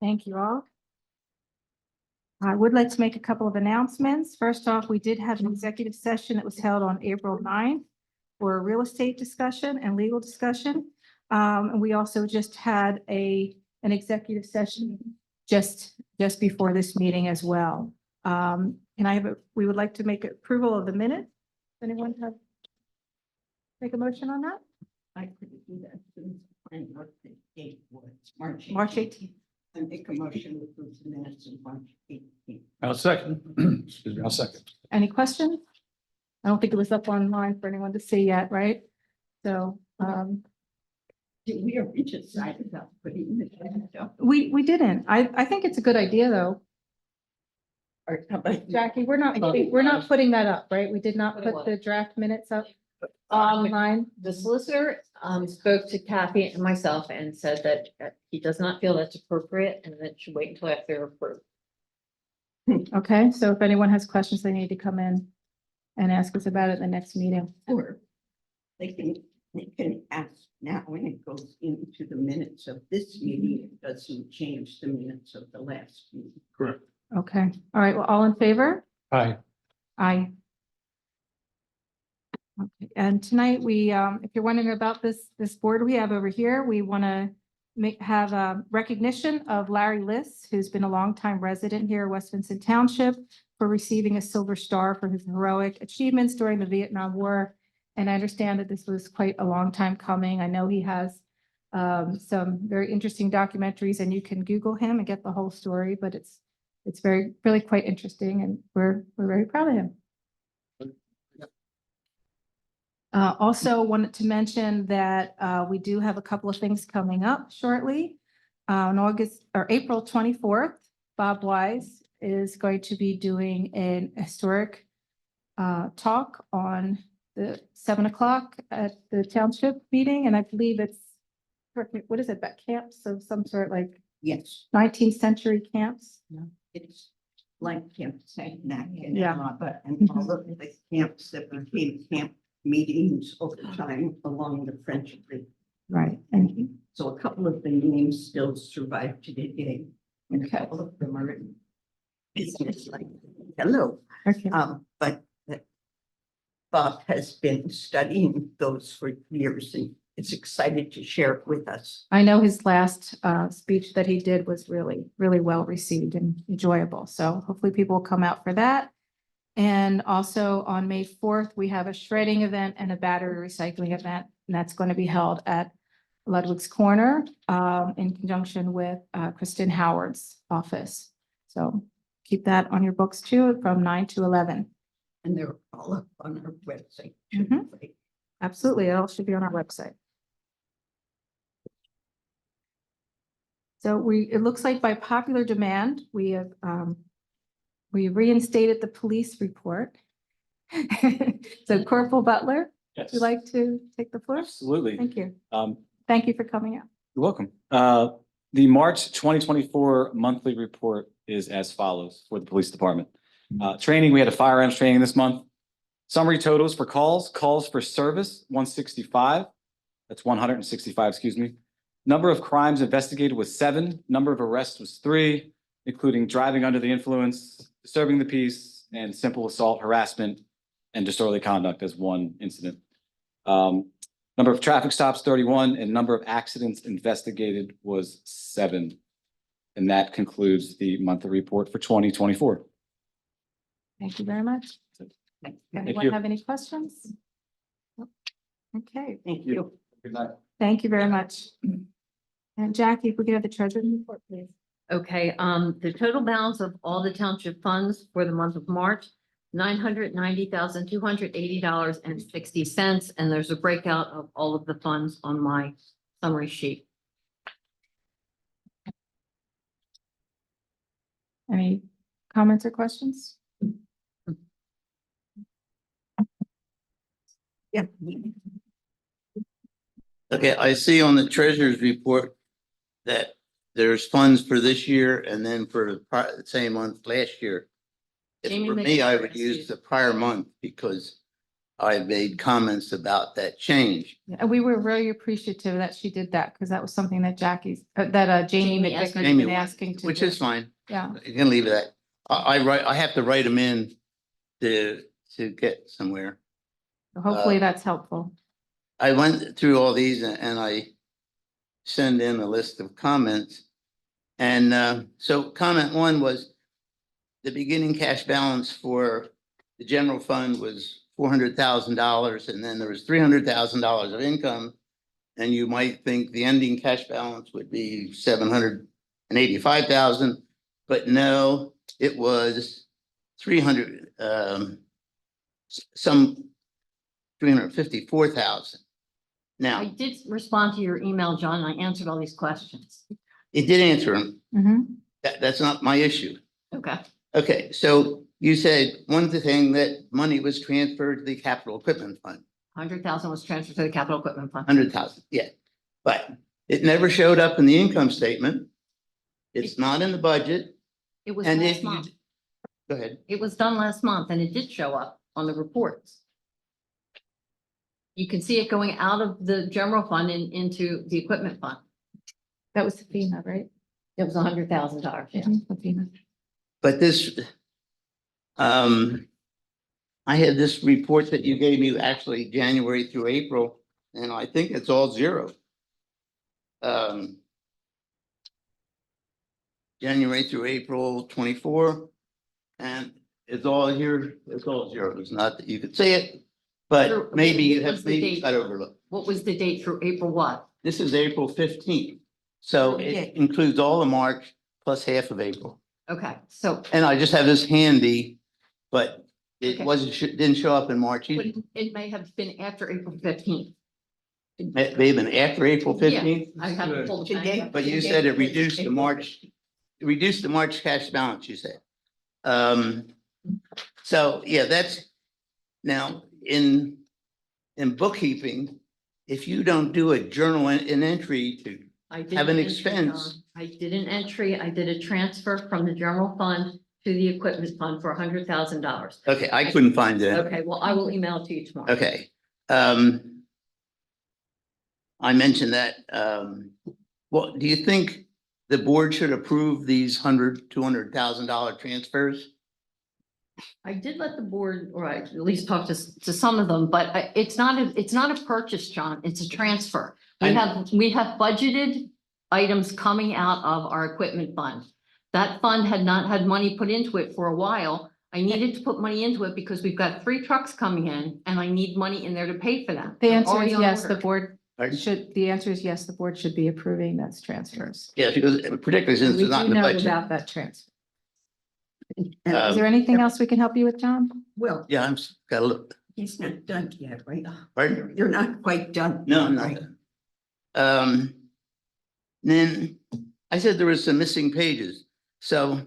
Thank you all. I would like to make a couple of announcements. First off, we did have an executive session that was held on April 9th for a real estate discussion and legal discussion. And we also just had an executive session just before this meeting as well. We would like to make approval of the minutes. Anyone make a motion on that? I couldn't do that. And what the date was, March. March 18th. I make a motion to approve the minutes of March 18th. I'll second. Excuse me, I'll second. Any questions? I don't think it was up online for anyone to see yet, right? So, Did we already decide about putting the we didn't. I think it's a good idea, though. or how about Jackie, we're not putting that up, right? We did not put the draft minutes up online. The solicitor spoke to Kathy and myself and said that he does not feel that's appropriate and that should wait until after they're approved. Okay, so if anyone has questions, they need to come in and ask us about it at the next meeting. Or they can ask now when it goes into the minutes of this meeting, it doesn't change the minutes of the last meeting. Correct. Okay, all right, well, all in favor? Aye. Aye. Okay, and tonight we, if you're wondering about this board we have over here, we want to have a recognition of Larry Liss, who's been a longtime resident here, West Vincent Township, for receiving a Silver Star for his heroic achievements during the Vietnam War. And I understand that this was quite a long time coming. I know he has some very interesting documentaries, and you can Google him and get the whole story, but it's really quite interesting, and we're very proud of him. Also wanted to mention that we do have a couple of things coming up shortly. On April 24th, Bob Wise is going to be doing an historic talk on the 7 o'clock at the township meeting, and I believe it's, what is it, that camps of some sort, like Yes, 19th century camps? it's like Camp Saginaw Yeah. and all of the camps that became camp meetings over time along the French River. Right, thank you. So a couple of the names still survive to today. And a Okay. couple of them are in business, like, hello. Okay. But Bob has been studying those for years and is excited to share it with us. I know his last speech that he did was really, really well received and enjoyable. So hopefully people will come out for that. And also on May 4th, we have a shredding event and a battery recycling event. And that's going to be held at Ludwig's Corner in conjunction with Kristen Howard's office. So keep that on your books too, from 9 to 11. And they're all up on our website. Mhm. Absolutely, it all should be on our website. So it looks like by popular demand, we have, we reinstated the police report. So Corporal Butler, would Yes, you like to take the floor? absolutely. Thank you. You're Thank you for coming out. welcome. The March 2024 monthly report is as follows for the police department. Training, we had a firearms training this month. Summary totals for calls for service, 165. That's 165, excuse me. Number of crimes investigated was 7. Number of arrests was 3, including driving under the influence, disturbing the peace, and simple assault, harassment, and disorderly conduct as 1 incident. Number of traffic stops, 31, and number of accidents investigated was 7. And that concludes the monthly report for 2024. Thank you very much. Anyone you. have any questions? Okay, Thank you. Good night. thank you very much. And Jackie, if we could have the treasurer's report, please. Okay, the total balance of all the township funds for the month of March, $990,280.60, and there's a breakout of all of the funds on my summary sheet. Any comments or questions? Yeah. Okay, I see on the treasurer's report that there's funds for this year and then for the same month last year. If Jamie for makes me, I sure would it's use used. the prior month because I made comments about that change. Yeah, and we were very appreciative that she did that because that was something that Jamie Jamie asked McVicker me had to been do. asking to Which do. is fine. Yeah, You can leave it at, I have to write them in to get somewhere. so hopefully that's helpful. I went through all these and I send in a list of comments. And so comment one was the beginning cash balance for the general fund was $400,000, and then there was $300,000 of income. And you might think the ending cash balance would be 785,000, but no, it was 300, some 354,000. I Now, did respond to your email, John. I answered all these questions. it did answer them. Mhm. That's not my issue. Okay. Okay, so you said one thing that money was transferred to the capital equipment fund, 100,000 was transferred to the capital equipment fund. 100,000, yeah. But it never showed up in the income statement. It's not in the budget. It was And last if you, month. go ahead. It was done last month and it did show up on the reports. You can see it going out of the general fund and into the equipment fund. That was FEMA, right? It was $100,000, yeah. Mhm, FEMA. But this, I had this report that you gave me actually January through April, and I think it's all zero. January through April 24, and it's all here, it's all zero. It's not that you could say it, Sure. but maybe you What's have, the maybe date? it's got overlooked. What was the date through April what? This is April 15th, so it includes all of March plus half of April. Okay, so And I just have this handy, but it Okay. wasn't, didn't show up in March but either. it may have been after April 15th. They've been after April Yeah. 15th, I have to pull the Today- bank. but you said it reduced the March, reduced the March cash balance, you said. So, yeah, that's, now, in bookkeeping, if you don't do a journal an entry to, I did have an entry, expense. John. I did an entry. I did a transfer from the general fund to the equipment fund for $100,000. okay, I couldn't find it. Okay, well, I will email it to you tomorrow. Okay. I mentioned that, well, do you think the board should approve these $200,000 transfers? I did let the board, or I at least talk to some of them, but it's not a purchase, John. It's a transfer. We I- have budgeted items coming out of our equipment fund. That fund had not had money put into it for a while. I needed to put money into it because we've got 3 trucks coming in and I need money in there to pay for them. The They're answer already is on yes, the order. board Pardon? the answer is yes, the board should be approving those transfers. Yeah, because particularly since We it's not do in the know budget. about that transfer. Is Um, there anything else we can help you with, John? Well, Yeah, gotta look, he's not done yet, right? pardon? You're not quite done. No, I'm not. right? Then I said there was some missing pages. So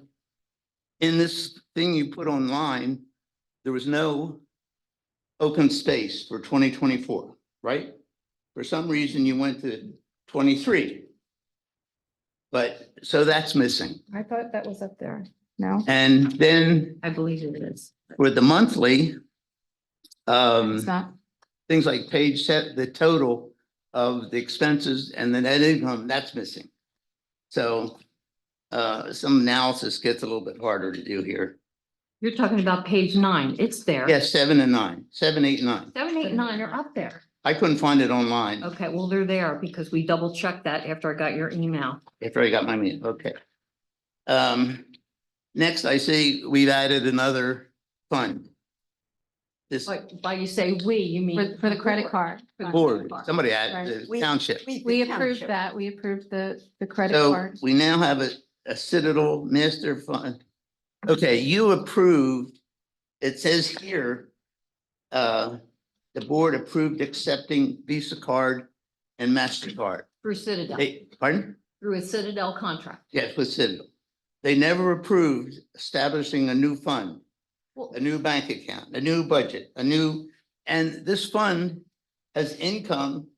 in this thing you put online, there was no open space for 2024, right? For some reason, you went to 23. But, so that's missing. I thought that was up there. No, And then I believe it is. for the monthly, it's not. things like page set, the total of the expenses and the net income, that's missing. So some analysis gets a little bit harder to do here. You're talking about page 9. It's there. Yes, 7 and 9, 7, 8, 9. 7, 8, 9 are up there. I couldn't find it online Okay, well, they're there because we double checked that after I got your email. after I got my meeting. Okay. Next, I see we've added another fund. This But by you say we, you mean. For the credit card. For the board, credit card. somebody added Right. the We- township. We approved that. We approved the credit So card. we now have a Citadel Master Fund. Okay, you approved, it says here, the board approved accepting Visa card and MasterCard. Through Citadel, Pardon? through a Citadel contract. Yes, with Citadel. They never approved establishing a new fund, Well, a new bank account, a new budget, and this fund has income.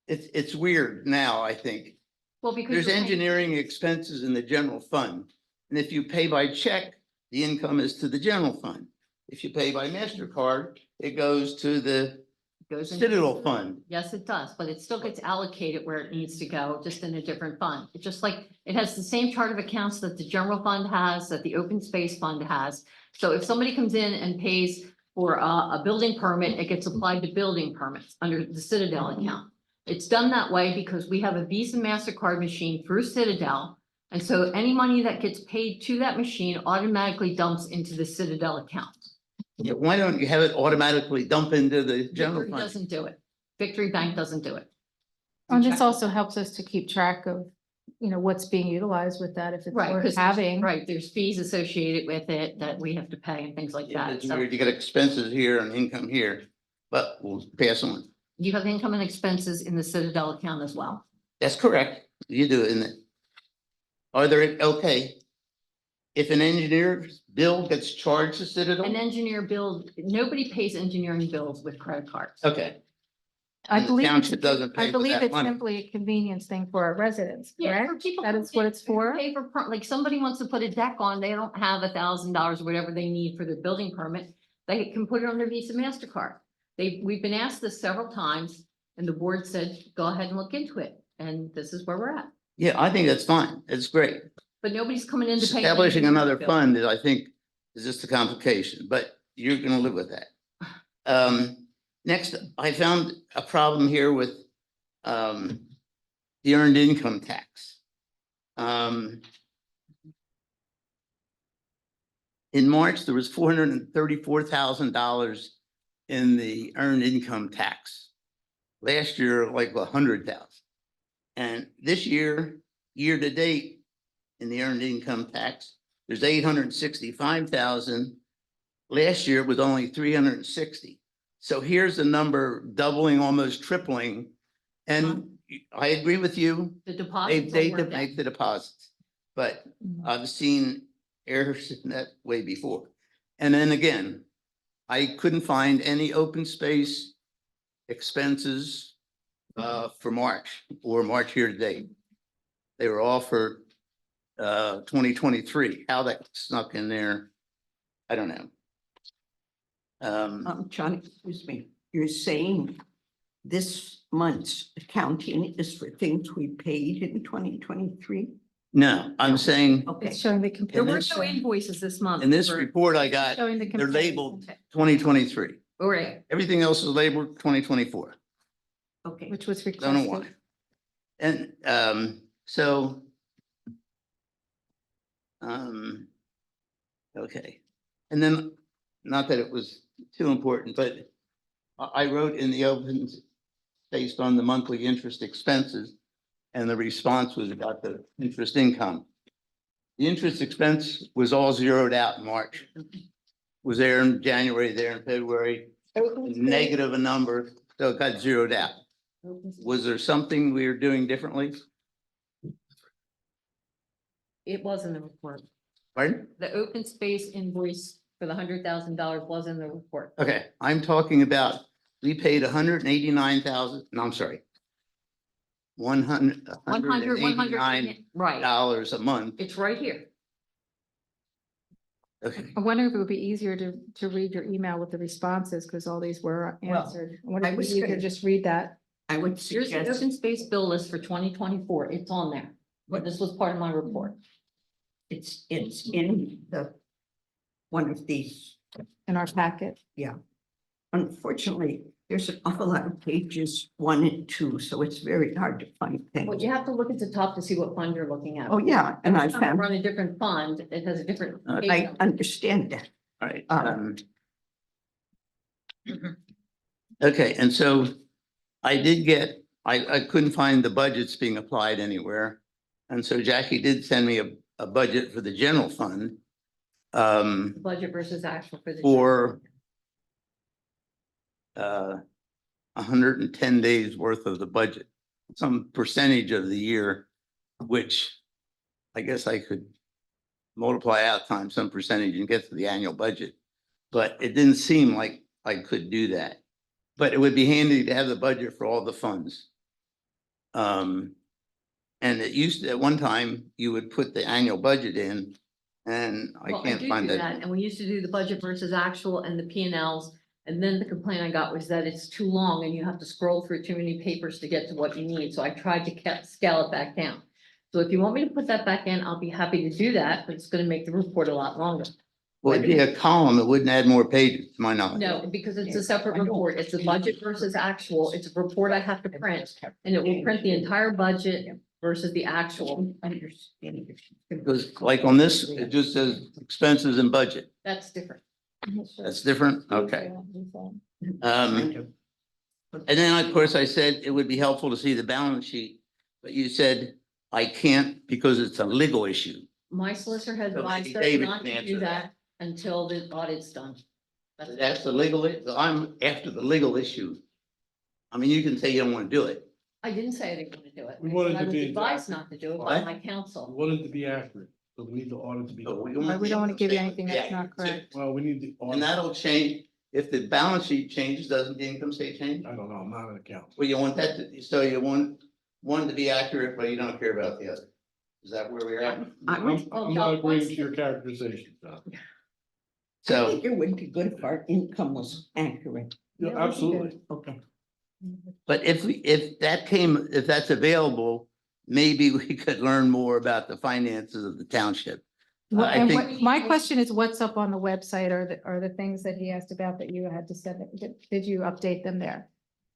It's weird now, I think. well, because. There's you're paying- engineering expenses in the general fund. And if you pay by check, the income is to the general fund. if you pay by MasterCard, it goes to the Goes into- Citadel Fund. Yes, it does, but it still gets allocated where it needs to go, just in a different fund. It's just like, it has the same chart of accounts that the general fund has, that the open space fund has. So if somebody comes in and pays for a building permit, it gets applied to building permits under the Citadel account. It's done that way because we have a Visa MasterCard machine through Citadel. And so any money that gets paid to that machine automatically dumps into the Citadel account. Yeah, why don't you have it automatically dump into the general Victory fund? doesn't do it. Victory Bank doesn't do it. And this also helps us to keep track of, what's being utilized with that, if it's Right, worth because having. right, there's fees associated with it that we have to pay and things like Yeah, that. it's So weird. You got expenses here and income here, but we'll pass on. you have income and expenses in the Citadel account as well. That's correct. You do, isn't it? Are there, okay. If an engineer's bill gets charged to An Citadel? engineer bill, nobody pays engineering bills with credit cards. Okay, I and the believe, township doesn't pay I for believe that it's money. simply a convenience thing for our residents, Yeah, for correct? people That who is what it's for? Pay for, like somebody wants to put a deck on, they don't have $1,000 or whatever they need for their building permit. They can put it on their Visa MasterCard. We've been asked this several times and the board said, go ahead and look into it. And this is where we're at. Yeah, I think that's fine. It's great. But nobody's coming in to pay. Establishing engineering another bill. fund is, I think, is just a complication, but you're gonna live with that. Next, I found a problem here with the earned income tax. In March, there was $434,000 in the earned income tax. Last year, like 100,000. And this year, year to date, in the earned income tax, there's 865,000. Last year it was only 360. So here's the number doubling, almost tripling. And I agree with you, The they, deposits. they are worked out. make the deposits. But I've seen errors in that way before. And then again, I couldn't find any open space expenses for March or March year to date. They were all for 2023. How that snuck in there, I don't know. John, excuse me, you're saying this month's accounting is for things we paid in 2023? No, I'm saying Okay, It's showing the And There computer. were this- no invoices this month. in this for- report I got, Showing the. they're labeled comparison, 2023. Right. Everything else is labeled 2024. okay. Which was Don't know why. requested. And so. Okay, and then, not that it was too important, but I wrote in the open based on the monthly interest expenses. And the response was about the interest income. The interest expense was all zeroed out in March. Was there in January, there in February, negative a number, so it got zeroed out. Was there something we were doing differently? It was in the report. Pardon? The open space invoice for the $100,000 was in the report. Okay, I'm talking about, we paid $189,000, no, I'm sorry. $189 Right. a month. It's right here. Okay, I wonder if it would be easier to read your email with the responses, because all these were Well, answered. I wonder I if it would was be easier to gonna- just read that. I would Here's the suggest, open space bill list for 2024. It's on there. But this was part of my report. it's in the, one of these. In our packet. Unfortunately, there's an awful lot of pages 1 and 2, so it's very hard to find Well, things. you have to look at the top to see what fund you're looking at. Oh, yeah, and I Every time you found, Run a different fund, it has a different. page I number. understand that. all right. Mhm. Okay, and so I did get, I couldn't find the budgets being applied anywhere. And so Jackie did send me a budget for the general fund. Budget versus actual for the. For 110 days worth of the budget, some percentage of the year, which I guess I could multiply out times some percentage and get to the annual budget. But it didn't seem like I could do that. But it would be handy to have the budget for all the funds. And it used to, at one time, you would put the annual budget in And I Well, can't do find do that. And we used to do the budget versus actual and the P and Ls. And then the complaint I got was that it's too long and you have to scroll through too many papers to get to what you need. So I tried to scale it back down. So if you want me to put that back in, I'll be happy to do that, but it's gonna make the report a lot longer. Well, it'd be a column. It wouldn't add more pages, to my knowledge. No, because it's a separate report. It's a budget versus actual. It's a report I have to print. And it will print the entire budget versus the actual. Because like on this, it just says expenses and budget. That's different. That's different? Okay. And then, of course, I said it would be helpful to see the balance sheet, but you said I can't because it's a legal issue. My solicitor has So advised maybe us David not can to answer do that. that until the audit's done. That's the legal, I'm after the legal issue. I mean, you can say you don't want to do it. I didn't say I didn't want to do it. We wanted I to was be advised exact. not to do it by What? my We counsel. want it to be accurate, so we need the audit to be. But we Right, we don't want to give you anything that's not correct. Well, we need the. audit. And that'll change, if the balance sheet changes, doesn't the income state change? I don't know, I'm not an accountant. Well, you want that to, so you want one to be accurate, but you don't care about the other. Is that where we're at? I'm not agreeing to your characterization, John. I So, think it would be good if our income was accurate. Yeah, Yeah, we can absolutely. Okay. but if that's available, maybe we could learn more about the finances of the township. Well, I and think- what, my question is, what's up on the website are the things that he asked about that you had to send, did you update them there?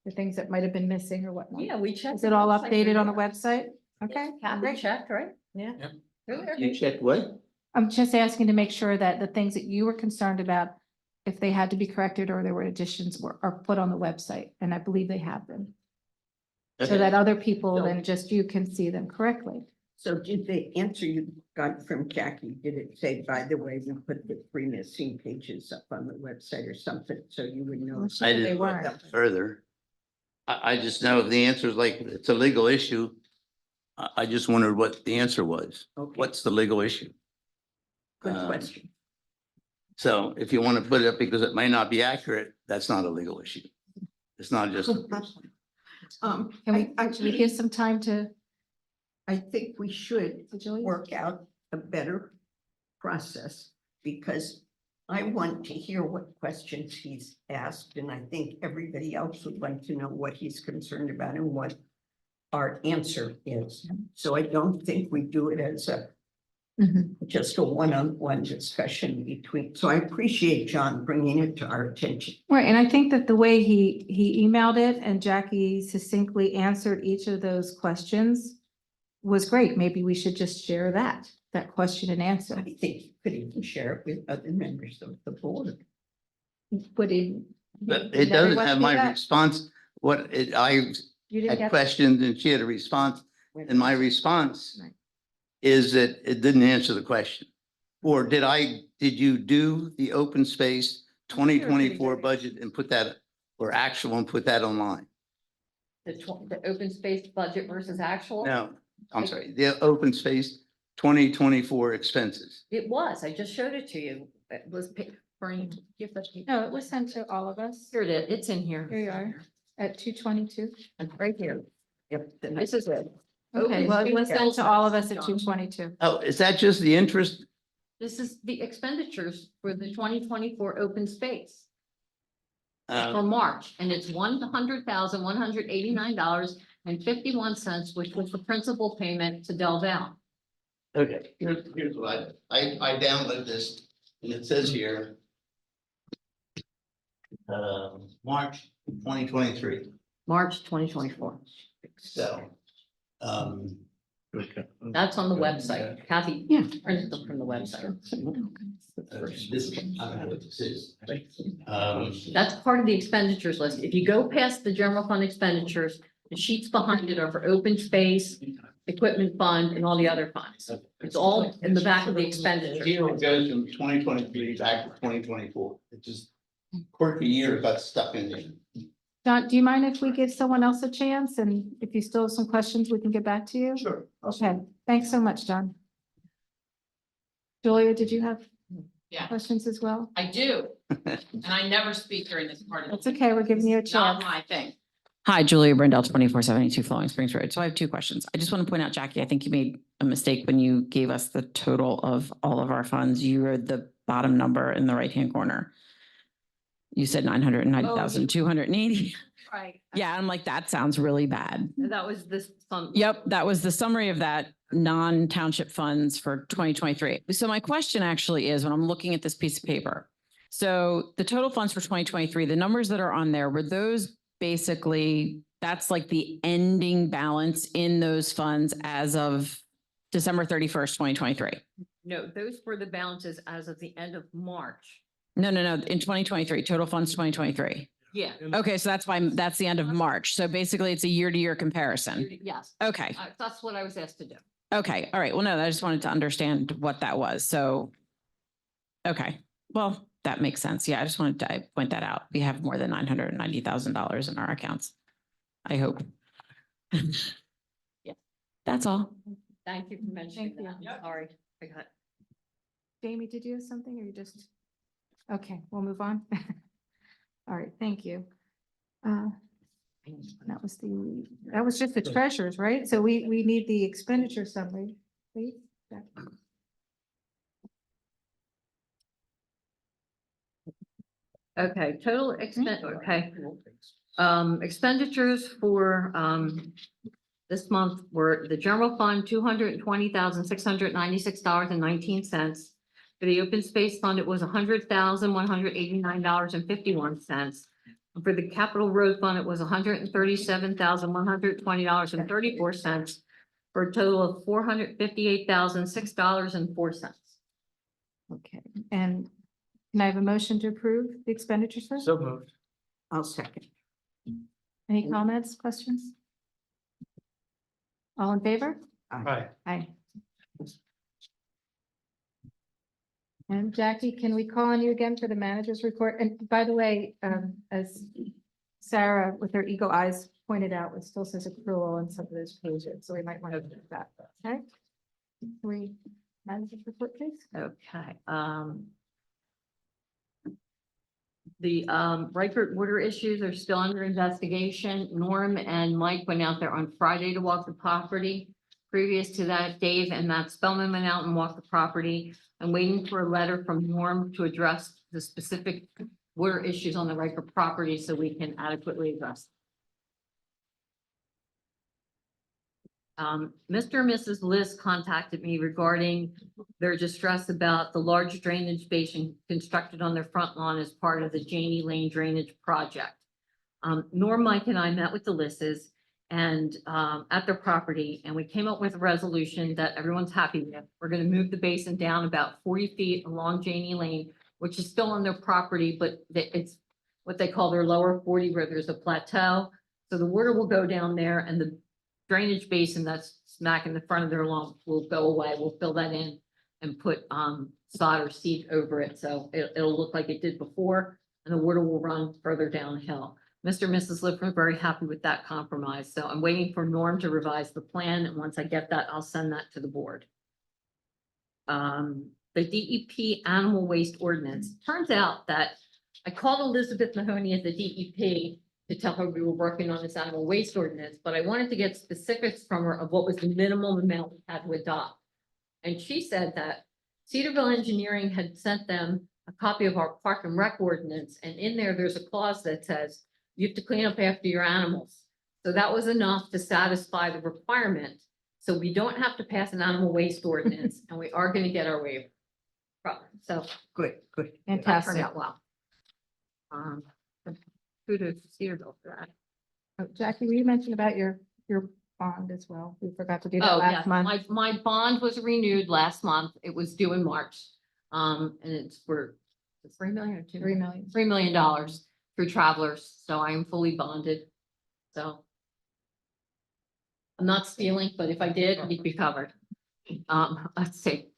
The things that might have been missing or whatnot? Yeah, we checked. Is it all updated on the website? Okay, Kathy great. checked, right? Yeah. Yep. They're there. You checked what? I'm just asking to make sure that the things that you were concerned about, if they had to be corrected or there were additions are put on the website, and I believe they have them. So that other people than just you can see them correctly. So did the answer you got from Jackie, did it say, by the way, we put the 3 missing pages up on the website or something, so you would know? Well, I They didn't look weren't. up further. I just know if the answer is like, it's a legal issue. I just wondered what the answer was. Okay, What's the legal issue? good question. So if you want to put it up because it may not be accurate, that's not a legal issue. It's not just, Can Should we give some time to I think we should Julie? work out a better process because I want to hear what questions he's asked, and I think everybody else would like to know what he's concerned about and what our answer is. So I don't think we do it as a Mhm. just a one-on-one discussion between, so I appreciate John bringing it to our attention. Right, and I think that the way he emailed it and Jackie succinctly answered each of those questions was great. Maybe we should just share that question and I answer. think you could even share it with other members of the board. Would he? but did it doesn't everyone have get my that? response. I You didn't had get, questions and she had a response, and my response Right. is that it didn't answer the question. Or did you do the open space twenty twenty-four budget and put that, or actual and put that online? The open space budget versus actual? No, I'm sorry, the open space twenty twenty-four expenses. It was. I just showed it to you. It was, Bernie, give that. to me. no, it was sent to all of us. Here it is. It's in here. Here you are, at 2:22. Right here. Yep. This is it. Okay, Open well, it was space sent to all of us at John. 2:22. Oh, is that just the interest? This is the expenditures for the 2024 open space Uh, for March, and it's $100,189.51, which was the principal payment to Del Val. Okay, here's what I downloaded this, and it says here. March twenty twenty-three, March 2024. so. That's on the website. Kathy Yeah. printed them from the website. This, I don't know what this is. That's part of the expenditures list. If you go past the general fund expenditures, the sheets behind it are for open space, equipment fund, and all the other funds. It's all in the back of the expenditure. Here it goes from twenty twenty-three back to twenty twenty-four, it just quirky year got stuck in there. Don, do you mind if we give someone else a chance? And if you still have some questions, we can get back to you? Sure. Okay, thanks so much, John. Julia, did you have Yeah, questions as well? I do. And I never speak during this part of. the That's okay, we're giving you a It's not chance. my thing. Hi, Julia Brendel, 2472 Flowing Springs Road. So I have two questions. I just want to point out, Jackie, I think you made a mistake when you gave us the total of all of our funds. You wrote the bottom number in the right-hand corner. You said 990,280. Right. Yeah, I'm like, that sounds really bad. That was this. Yep, that was the summary of that non-township funds for 2023. So my question actually is, when I'm looking at this piece of paper, so the total funds for 2023, the numbers that are on there, were those basically, that's like the ending balance in those funds as of December 31st, 2023? No, those were the balances as of the end of March. No, in 2023, total funds 2023. Yeah. Okay, so that's the end of March. So basically it's a year-to-year comparison. Yes. Okay. That's what I was asked to do. Okay, all right. Well, no, I just wanted to understand what that was. So, okay, well, that makes sense. Yeah, I just wanted to point that out. We have more than $990,000 in our accounts. I hope. Yeah. That's all. Thank you for mentioning Thank that. Sorry. I got. Jamie, did you have something or you just? Okay, we'll move on. All right, thank you. That was just the treasures, right? So we need the expenditure summary, please. Okay, total expense, okay. Expenditures for, this month were the general fund, $220,696.19. For the open space fund, it was $100,189.51. For the capital road fund, it was $137,120.34, for a total of $458,006.04. Okay, and can I have a motion to approve the expenditure, sir? So moved. I'll second. Any comments, questions? All in favor? Aye. Aye. And Jackie, can we call on you again for the manager's report? And by the way, as Sarah with her eagle eyes pointed out, it still says accrual on some of those pages, so we might want to do that. Okay? Can we manager's report, please? Okay, the Rikert water issues are still under investigation. Norm and Mike went out there on Friday to walk the property. Previous to that, Dave and Matt Spellman went out and walked the property. I'm waiting for a letter from Norm to address the specific water issues on the Rikert property so we can adequately address. Mr. and Mrs. Liz contacted me regarding their distress about the large drainage basin constructed on their front lawn as part of the Janie Lane Drainage Project. Norm, Mike, and I met with the Lisses and at their property, and we came up with a resolution that everyone's happy with. We're going to move the basin down about 40 feet along Janie Lane, which is still on their property, but it's what they call their lower 40, where there's a plateau. So the water will go down there, and the drainage basin that's smack in the front of their lawn will go away. We'll fill that in and put sod or seed over it. So it'll look like it did before, and the water will run further downhill. Mr. and Mrs. Liff were very happy with that compromise. So I'm waiting for Norm to revise the plan. And once I get that, I'll send that to the board. The DEP animal waste ordinance. Turns out that I called Elizabeth Mahoney at the DEP to tell her we were working on this animal waste ordinance, but I wanted to get specifics from her of what was the minimum amount we had to adopt. And she said that Cedarville Engineering had sent them a copy of our park and rec ordinance, and in there's a clause that says you have to clean up after your animals. So that was enough to satisfy the requirement. So we don't have to pass an animal waste ordinance, and we are going to get our waiver. So Good. that Fantastic. turned out well. Kudos to Cedarville for that. Oh, Jackie, you mentioned about your bond as well. We forgot to do that Oh, yeah, last month. my bond was renewed last month. It was due in March. And it's for 3 million or 2 $3 million. $3 million through Travelers. So I am fully bonded. So I'm not stealing, but if I did, you'd be covered. Let's see.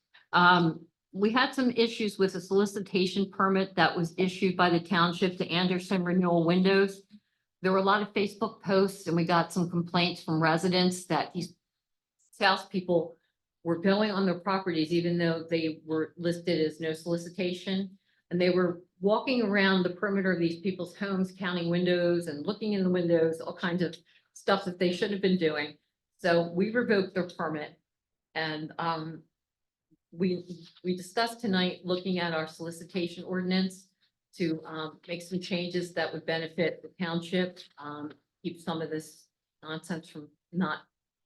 We had some issues with a solicitation permit that was issued by the township to Anderson Renewal Windows. There were a lot of Facebook posts, and we got some complaints from residents that these salespeople were going on their properties, even though they were listed as no solicitation. And they were walking around the perimeter of these people's homes, counting windows and looking in the windows, all kinds of stuff that they should have been doing. So we revoked their permit. And we discussed tonight looking at our solicitation ordinance to make some changes that would benefit the township, keep some of this nonsense from not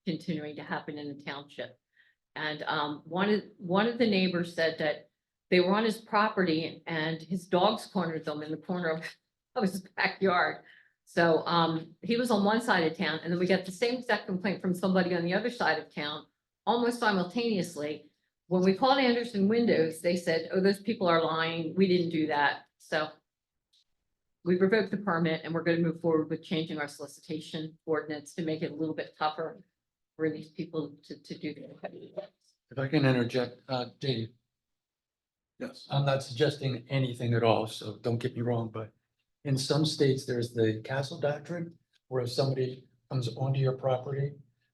continuing to happen in the township. And one of the neighbors said that they were on his property and his dogs cornered them in the corner of his backyard. So he was on one side of town, and then we got the same exact complaint from somebody on the other side of town, almost simultaneously. When we called Anderson Windows, they said, oh, those people are lying. We didn't do that. So we revoked the permit, and we're going to move forward with changing our solicitation ordinance to make it a little bit tougher for these people to do their. If I can interject, Dave, Yes. I'm not suggesting anything at all, so don't get me wrong, but in some states, there's the castle doctrine, where if somebody comes onto your property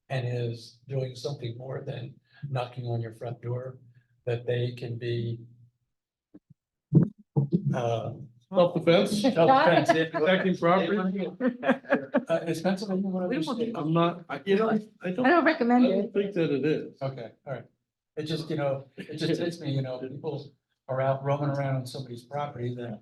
and is doing something more than knocking on your front door, that they can be Self-defense, self-defense. protecting property. Is Pennsylvania one of We those will states? I'm not, I I don't recommend I it. don't think that it is. Okay, all right. It just, it just hits me, people are out roaming around on somebody's property that,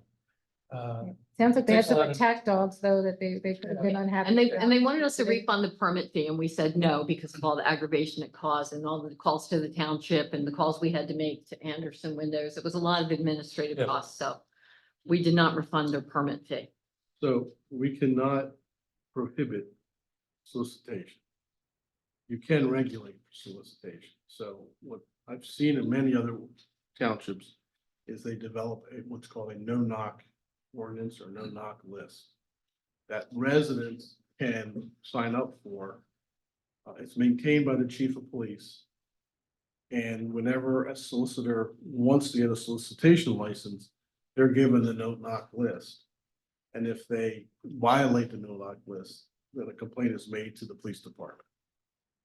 Sounds like they had Takes a some lot of- attack dogs, though, that they could have been unhappy. And they wanted us to refund the permit fee, and we said no because of all the aggravation it caused and all the calls to the township and the calls we had to make to Anderson Windows. It was a lot of administrative Yeah. costs, so we did not refund their permit fee. So we cannot prohibit solicitation. You can regulate solicitation. So what I've seen in many other townships is they develop what's called a no-knock ordinance or no-knock list that residents can sign up for. It's maintained by the chief of police. And whenever a solicitor wants to get a solicitation license, they're given the no-knock list. And if they violate the no-knock list, then a complaint is made to the police department.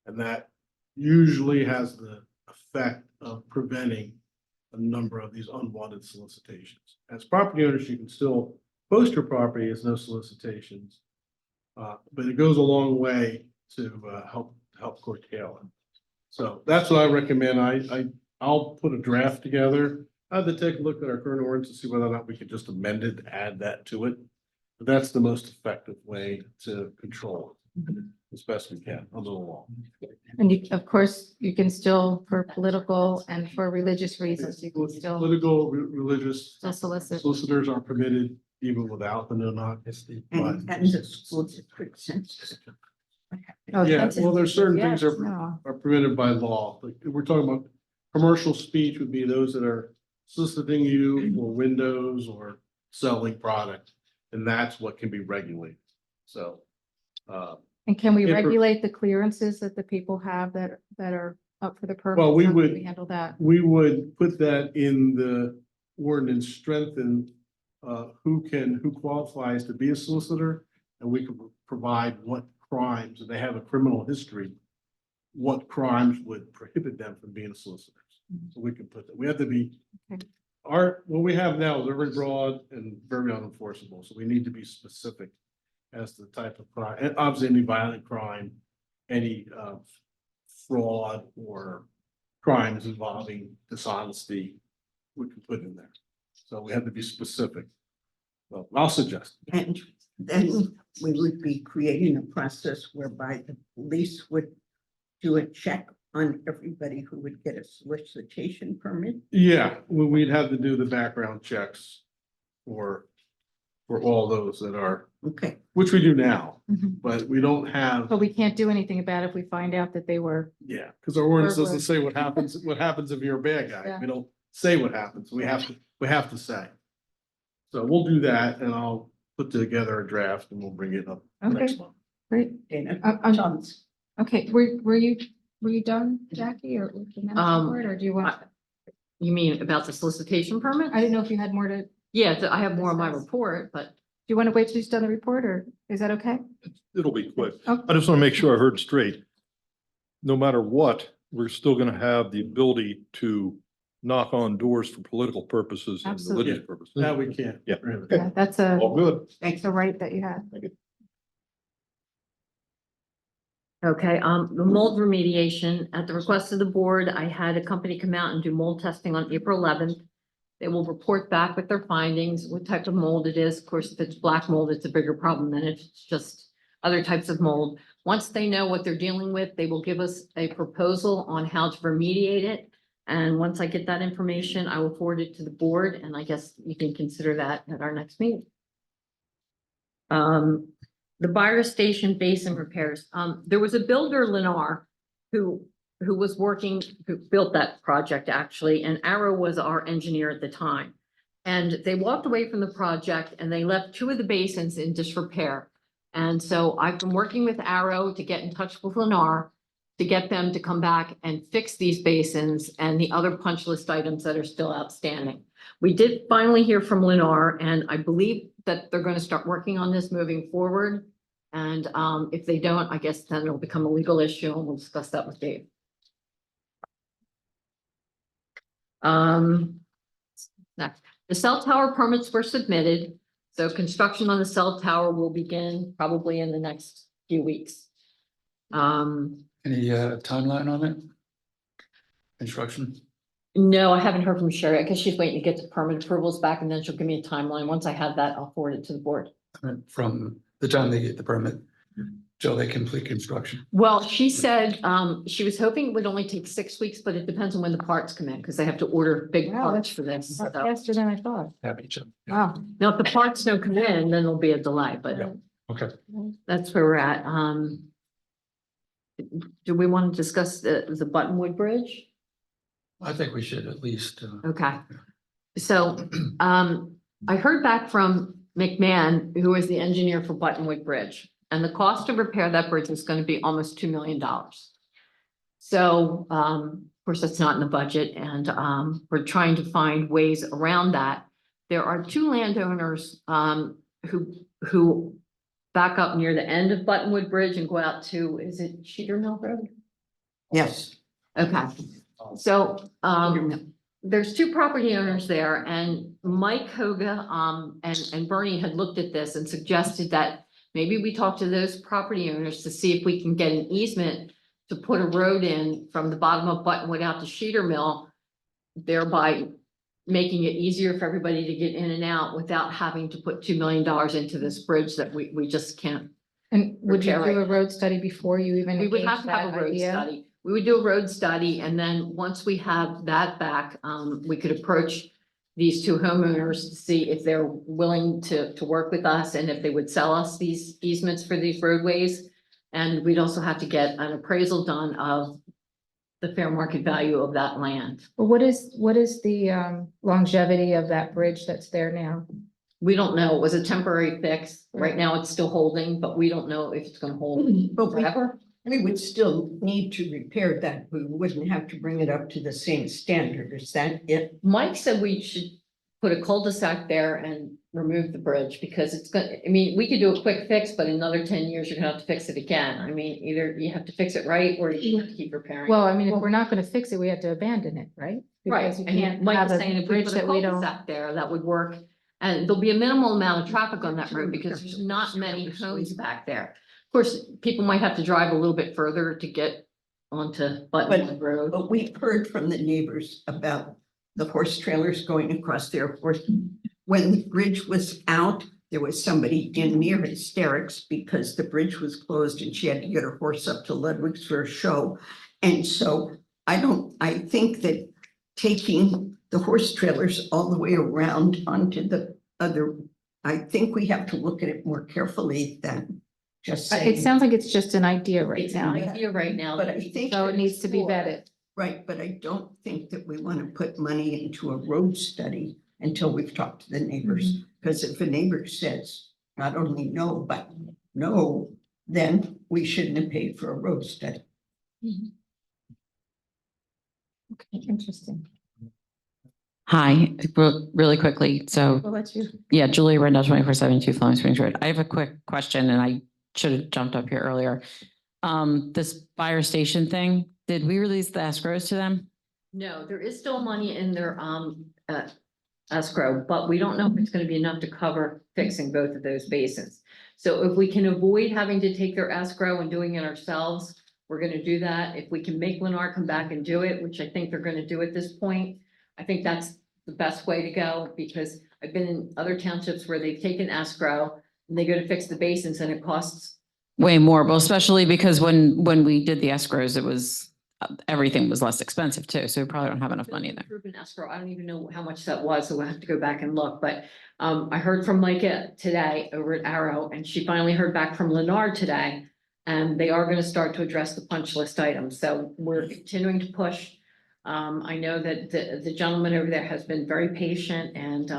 And that usually has the effect of preventing a number of these unwanted solicitations. As property owners, you can still post your property as no solicitations. But it goes a long way to help curtail it. So that's what I recommend. I'll put a draft together. I have to take a look at our current ordinance to see whether or not we could just amend it, add that to it. But that's the most effective way to control it as best we can under the law. And you, of course, you can still, for political and for religious reasons, you can still Religious solicit. solicitors are permitted even without the no-knock. And the school district census. Oh, Yeah, that's- well, there's certain things yes, are no. permitted by law. Like, if we're talking about commercial speech would be those that are soliciting you for windows or selling product. And that's what can be regulated. So, And can we If- regulate the clearances that the people have that are up for the permit? Well, we How can would- We handle that. we would put that in the ordinance, strengthen who qualifies to be a solicitor, and we could provide what crimes, if they have a criminal history, what crimes would prohibit them from being solicitors. So we can put that, we have to be, Okay. what we have now is very broad and very unenforceable, so we need to be specific as to the type of crime, and obviously any violent crime, any fraud or crimes involving dishonesty, we can put in there. So we have to be specific. Well, I'll suggest. And then we would be creating a process whereby the police would do a check on everybody who would get a solicitation permit. Yeah, we'd have to do the background checks for all those that are, Okay, which we do now, Mhm. but we don't have, But we can't do anything about it if we find out that they were, yeah, because our ordinance doesn't Burglar. say what happens if you're a bad guy. Yeah. We don't say what happens. We have to say. So we'll do that and I'll put together a draft and we'll bring it up next okay, month. great. Dana. Tons. Okay, were you done, Jackie, or with the minutes report, or do you want? You mean about the solicitation permit? I didn't know if you had more to, do Yeah, I have more in my report, but you want to wait till you've done the report, or is that okay? It'll be quick. Okay. I just want to make sure I heard straight. No matter what, we're still going to have the ability to knock on doors for political purposes and Absolutely. religious purposes. That we can't. Yeah. prohibit. Yeah, that's All good. a right that you have. Okay, the mold remediation, at the request of the board, I had a company come out and do mold testing on April 11th. They will report back with their findings, what type of mold it is. Of course, if it's black mold, it's a bigger problem than if it's just other types of mold. Once they know what they're dealing with, they will give us a proposal on how to remediate it. And once I get that information, I will forward it to the board, and I guess you can consider that at our next meeting. The Byron Station basin repairs, there was a builder, Lennar, who built that project actually, and Arrow was our engineer at the time. And they walked away from the project and they left 2 of the basins in disrepair. And so I've been working with Arrow to get in touch with Lennar to get them to come back and fix these basins and the other punch list items that are still outstanding. We did finally hear from Lennar, and I believe that they're going to start working on this moving forward. And if they don't, I guess then it'll become a legal issue, and we'll discuss that with Dave. Next, the cell tower permits were submitted, so construction on the cell tower will begin probably in the next few weeks. Any timeline on it? Construction? No, I haven't heard from Sherry. I guess she's waiting to get the permit approvals back, and then she'll give me a timeline. Once I have that, I'll forward it to the board. From the time they get the permit till they complete construction. Well, she said, she was hoping it would only take 6 weeks, but it depends on when the parts come in, because they have to order big Wow, parts for this. So, Faster than I thought. Happy to. Wow. now, if the parts don't come in, then there'll be a delay, but Yeah. Okay. that's where we're at. Do we want to discuss the Buttonwood Bridge? I think we should at least, Okay. So, I heard back from McMahon, who is the engineer for Buttonwood Bridge, and the cost to repair that bridge is going to be almost $2 million. So, of course, that's not in the budget, and, we're trying to find ways around that. There are 2 landowners, who back up near the end of Buttonwood Bridge and go out to, is it Cedar Mill Road? Yes. Okay, so, there's 2 property owners there, and Mike Hoga, and Bernie had looked at this and suggested that maybe we talk to those property owners to see if we can get an easement to put a road in from the bottom of Buttonwood out to Cedar Mill, thereby making it easier for everybody to get in and out without having to put $2 million into this bridge that we just can't. And would you Repair do it. a road study before you even We would engage have to have that a road idea? study. We would do a road study, and then once we have that back, we could approach these 2 homeowners to see if they're willing to work with us and if they would sell us these easements for these roadways. And we'd also have to get an appraisal done of the fair market value of that land. Well, what is the longevity of that bridge that's there now? We don't know. It was a temporary fix. Right Right. now, it's still holding, but we don't know if it's gonna hold But forever. we would still need to repair that. We wouldn't have to bring it up to the same standard. Is that it? Mike said we should put a cul-de-sac there and remove the bridge, because it's gonna, I mean, we could do a quick fix, but in another 10 years, you're gonna have to fix it again. I mean, either you have to fix it right, or you have to keep repairing. Well, I mean, if we're not gonna fix it, we have to abandon it, right? Right, Because you and can't Mike have is saying a if we bridge put a that we don't. cul-de-sac there, that would work. And there'll be a minimal amount of traffic on that road because there's not many homes back there. Of course, people might have to drive a little bit further to get onto Buttonwood Road. But we've heard from the neighbors about the horse trailers going across their horse. When the bridge was out, there was somebody in near hysterics because the bridge was closed and she had to get her horse up to Ludwig's for a show. And so I think that taking the horse trailers all the way around onto the other, I think we have to look at it more carefully than just saying. It sounds like it's just an idea right It's an now, idea right now. But I think. so it needs to be vetted. Right, but I don't think that we want to put money into a road study until we've talked to the neighbors. Because if a neighbor says not only no, but no, then we shouldn't have paid for a road study. Okay, interesting. Hi, really quickly. So, Well, that's you. yeah, Julia Rendell, 2472 Flowing Springs Road. I have a quick question, and I should have jumped up here earlier. This fire station thing, did we release the escrows to them? No, there is still money in their, escrow, but we don't know if it's gonna be enough to cover fixing both of those basins. So if we can avoid having to take their escrow and doing it ourselves, we're gonna do that. If we can make Lennar come back and do it, which I think they're gonna do at this point, I think that's the best way to go, because I've been in other townships where they've taken escrow and they go to fix the basins and it costs. Way more, well, especially because when we did the escrows, it was, everything was less expensive too, so we probably don't have enough money there. Proven escrow, I don't even know how much that was, so we'll have to go back and look, but I heard from Micah today over at Arrow, and she finally heard back from Lennar today. And they are gonna start to address the punch list items, so we're continuing to push. I know that the gentleman over there has been very patient and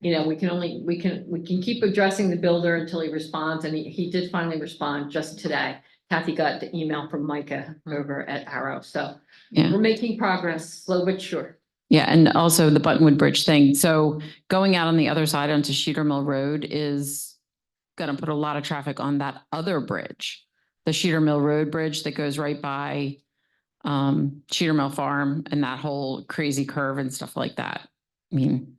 you know, we can keep addressing the builder until he responds, and he did finally respond just today. Kathy got the email from Micah over at Arrow, so Yeah. we're making progress, slow but sure. Yeah, and also the Buttonwood Bridge thing. So going out on the other side onto Cedar Mill Road is gonna put a lot of traffic on that other bridge. The Cedar Mill Road Bridge that goes right by Cedar Mill Farm and that whole crazy curve and stuff like that. I mean,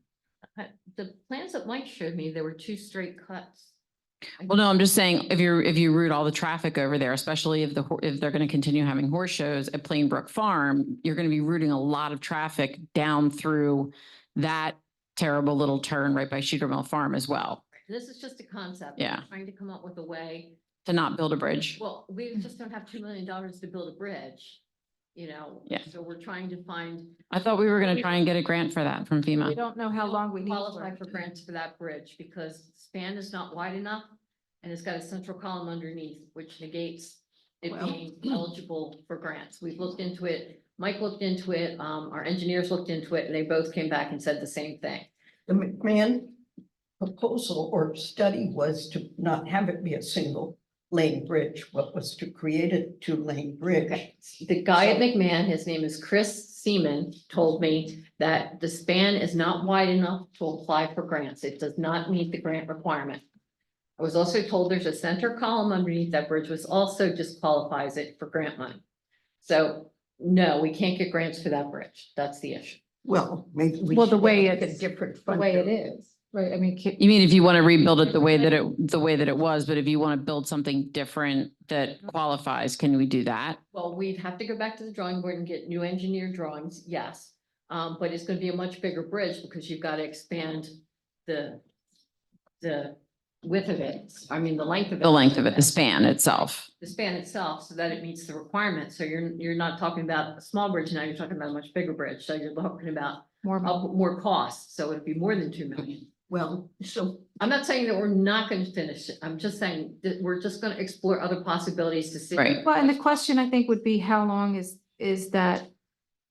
The plans that Mike showed me, there were two straight cuts. well, no, I'm just saying, if you route all the traffic over there, especially if they're gonna continue having horse shows at Plainbrook Farm, you're gonna be routing a lot of traffic down through that terrible little turn right by Cedar Mill Farm as well, This is just a concept. Yeah. We're trying to come up with a way. to not build a bridge. Well, we just don't have $2 million to build a bridge, you know? Yeah. So we're trying to find. I thought we were gonna try and get a grant for that from We FEMA. don't know how don't long we need Qualify for. for grants for that bridge because the span is not wide enough. And it's got a central column underneath, which negates it Well. being eligible for grants. We've looked into it. Mike looked into it, our engineers looked into it, and they both came back and said the same thing. The McMahon proposal or study was to not have it be a single lane bridge, what was to create a 2-lane bridge. Okay, the guy at So- McMahon, his name is Chris Seaman, told me that the span is not wide enough to apply for grants. It does not meet the grant requirement. I was also told there's a center column underneath that bridge, which also disqualifies it for grant money. So, no, we can't get grants for that bridge. That's the issue. Well, maybe we Well, the should way have a it's- different. The way it funder. is, right? I mean, You mean if you want to rebuild it the way that it was, but if you want to build something different that qualifies, can we do that? Well, we'd have to go back to the drawing board and get new engineer drawings, yes. But it's gonna be a much bigger bridge because you've got to expand the width of it, I mean, the length of it. The length of it, the span itself. The span itself, so that it meets the requirements. So you're not talking about a small bridge now, you're talking about a much bigger bridge. So you're talking about more costs, so it'd be more than 2 million. Well, so I'm not saying that we're not going to finish it. I'm just saying that we're just going to explore other possibilities to see. Right. well, and the question I think would be how long is that,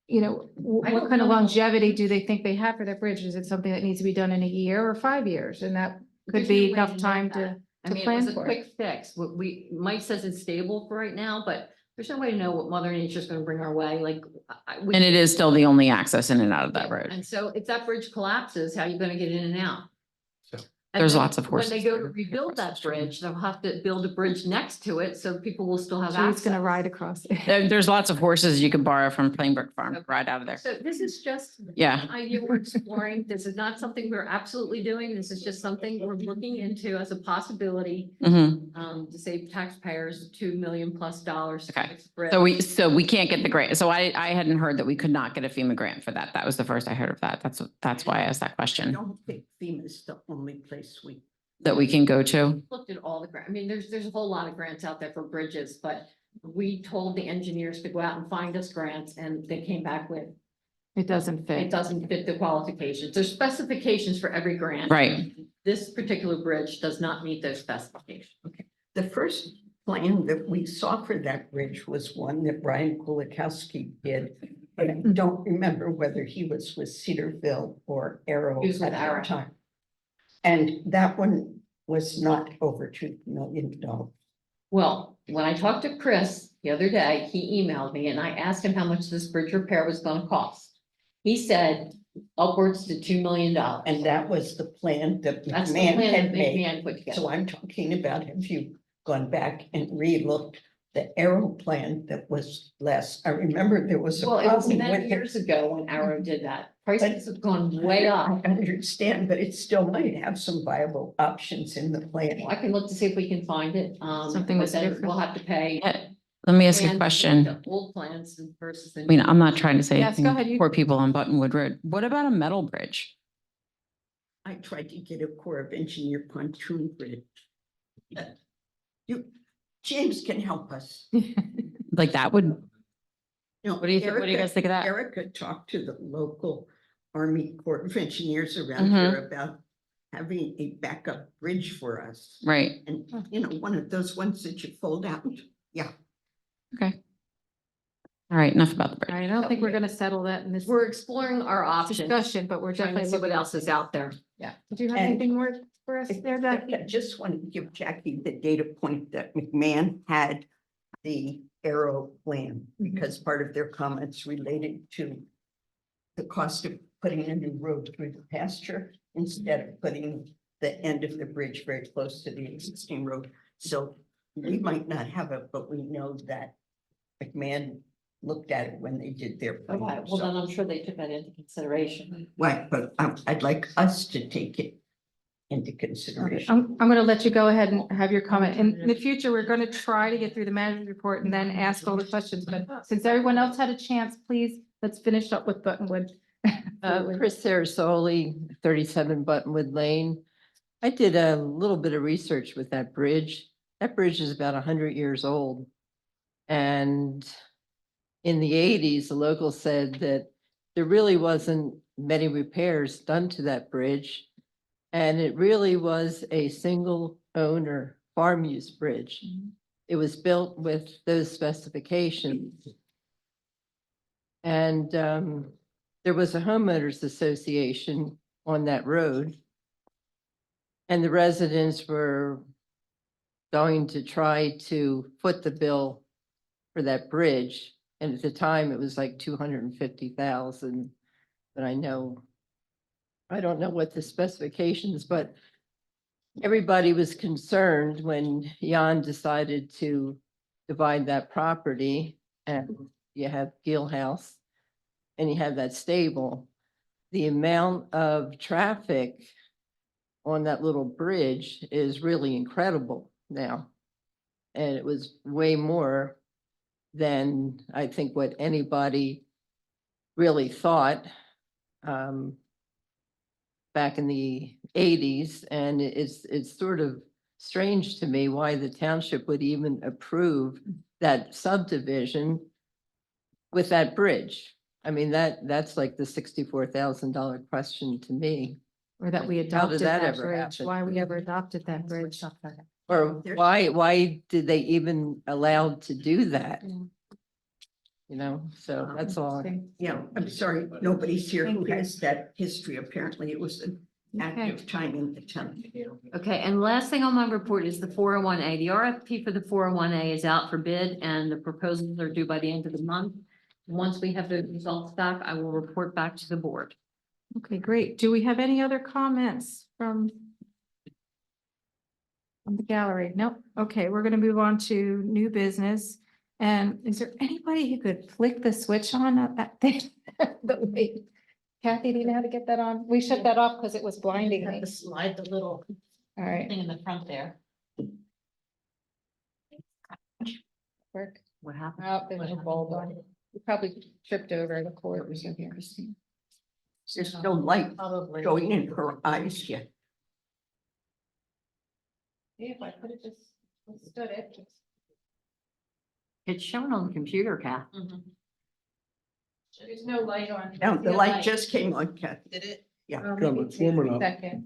you know, I what don't kind of know. longevity do they think they have for that bridge? Is it something that needs to be done in a year or 5 years? And that There's could be no way enough know time that. to, I to mean, it plan was a for it. quick fix. Mike says it's stable for right now, but there's no way to know what Mother Nature's gonna bring our way, like. And it is still the only access in and out of that road. And so if that bridge collapses, how are you gonna get in and out? So- And There's then lots of When they horses go to there. rebuild that bridge, they'll have to build a bridge next to it, so people will still have So he's access. gonna ride across it. There's lots of horses you can borrow from Plainbrook Farm, right out of there. So this is just. Yeah. an idea we're exploring. This is not something we're absolutely doing. This is just something we're looking into as a possibility, Mhm. to save taxpayers $2 million+ to Okay. fix the bridge. So we can't get the grant. So I hadn't heard that we could not get a FEMA grant for that. That was the first I heard of that. That's why I asked that I question don't think FEMA is the only place we. that we can go to. Looked at all the grant, I mean, there's a whole lot of grants out there for bridges, but we told the engineers to go out and find us grants and they came back with, It doesn't it fit. doesn't fit the qualifications. There's specifications for every grant. Right. This particular bridge does not meet those specifications. The first plan that we saw for that bridge was one that Brian Kulikowski did. But I don't remember whether he was with Cedarville or Arrow He was at with Arrow. that time. And that one was not over $2 million. Well, when I talked to Chris the other day, he emailed me and I asked him how much this bridge repair was gonna cost. He said upwards to $2 million. And that was the plan that That's the McMahon plan that had made. McMahon put together. So I'm talking about, have you gone back and re-looked the Arrow plan that was less. I remember there was a Well, it was problem many with years it. ago when Arrow did that. Prices have gone way I up. understand, but it still might have some viable options in the plan. I can look to see if we can find it. Something but that's then different. we'll have to pay. Yeah, let me ask you a and question. the Old plans versus. the I mean, new I'm not ones. trying to say Yes, go ahead, anything you- poor people on Buttonwood Road. What about a metal bridge? I tried to get a Corps of Engineer pontoon bridge. You, James can help us. Like that would, No, what do you think, what do you guys think of that? Erica talked to the local Army Corps of Engineers around Mm-hmm. here about having a backup bridge for us. Right, And, you know, one of those ones that you fold out. Yeah. okay. All right, enough about the All bridge. right, I don't think we're gonna settle that in this We're exploring our options. discussion, but we're Trying to definitely see what looking. else is out there. Yeah. Did you have And- anything more for us there, Jackie? I just want to give Jackie the data point that McMahon had the Arrow plan, because part of their comments related to the cost of putting a new road through the pasture instead of putting the end of the bridge very close to the existing road. So we might not have it, but we know that McMahon looked at it when they did their. Okay, plan. well, So- then I'm sure they took that into consideration. Right, but I'd like us to take it into consideration. I'm gonna let you go ahead and have your comment. In the future, we're gonna try to get through the manager's report and then ask all the questions, but since everyone else had a chance, please, let's finish up with Buttonwood. Chris Sarasoli, 37 Buttonwood Lane. I did a little bit of research with that bridge. That bridge is about 100 years old. And in the 80s, the locals said that there really wasn't many repairs done to that bridge. And it really was a single owner farm use bridge. It was built with those specifications. And there was a homeowners association on that road. And the residents were going to try to foot the bill for that bridge. And at the time, it was like 250,000. But I don't know what the specifications, but everybody was concerned when Jan decided to divide that property, and you have Gill House and you have that stable. The amount of traffic on that little bridge is really incredible now. And it was way more than I think what anybody really thought back in the 80s. And it's sort of strange to me why the township would even approve that subdivision with that bridge. I mean, that's like the $64,000 question to me. Or that we How did adopted that that ever bridge, happen? why we ever adopted that bridge. Or There's- why did they even allowed to do that? Yeah. You know, so that's all. Interesting. Yeah, I'm sorry, nobody's here who Thank you. has that history. Apparently it was an active time in the town. Okay, and last thing on my report is the 401A. The RFP for the 401A is out for bid and the proposals are due by the end of the month. Once we have the results back, I will report back to the board. Okay, great. Do we have any other comments from the gallery? Nope. Okay, we're gonna move on to new business. And is there anybody who could flick the switch on that thing? Wait, Kathy, do you know how to get that on? We shut that off because it was blinding me. slide the little All right, thing in the front there. work. What happened? Oh, there's a bulb on. You probably tripped over the cord or something. There's no light Probably. going in her eyes yet. Yeah, if I could have just stood it. It's shown on the computer, Kath. There's no light on. Now, the light just came on, Kathy. Did it? Oh, Come, maybe it's take warming a up. Second,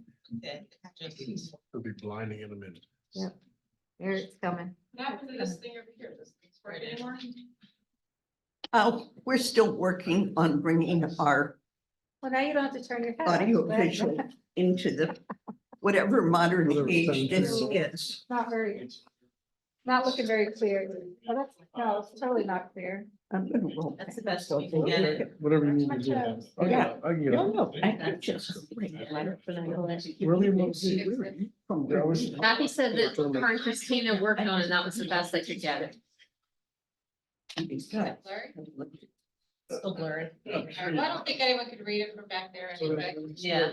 It'll be blinding in a minute. there it's coming. Oh, we're still working on bringing our Well, now you don't have to turn your head. off. audio visual into the whatever modern Whatever age this sounds is. Not very, not looking very clear. Oh, that's, no, it's totally not clear. I'm gonna roll That's the back. best way to get it. Whatever you need to do. I Yeah. can get No, it. no, I can just. Wherever you want to see. From Yeah, I was- Kathy said that her and Christina worked on it. That was the best they could get it. Still blurred. I don't think anyone could read it from back there anyway. Yeah.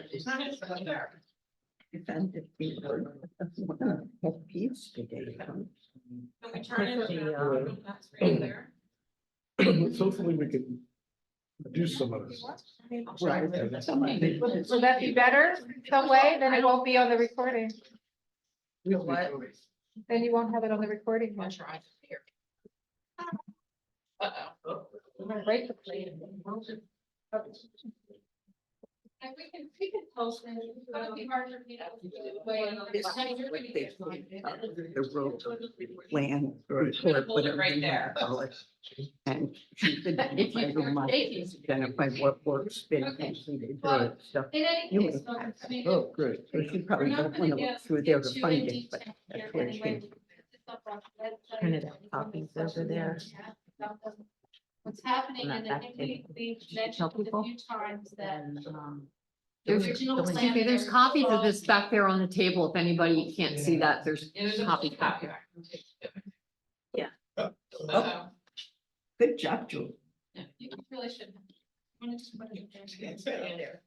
Defended people. Pet peeves today. Can we turn it? That's Yeah. right there. Hopefully we can do some of this. Right. Would that be better some way? Then it won't be on the recording. Then you won't have it on the recording. I'll try here. Uh-oh. I'm gonna break the plate. And we can post it. It's gonna be hard to read out. This is what they put up, the road plan Right. report, Hold it whatever right you there. call it. And she could If you- identify what work's been completed. Well, So In any you case, would have I mean. Oh, great. but you probably We're not don't gonna want to look get through there too to find in it, but detail that's here where it anyway. came. Printed out copies over there. What's happening, On and that I back think we've you tell mentioned it a people? few times that the There's, original plan. excuse me, that there's was copies of involved- this back there on the table. If anybody can't see that, there's Yeah, there's a copies. copy. Oh, good job, Julie. Yeah, you really should. I'm gonna just put it there.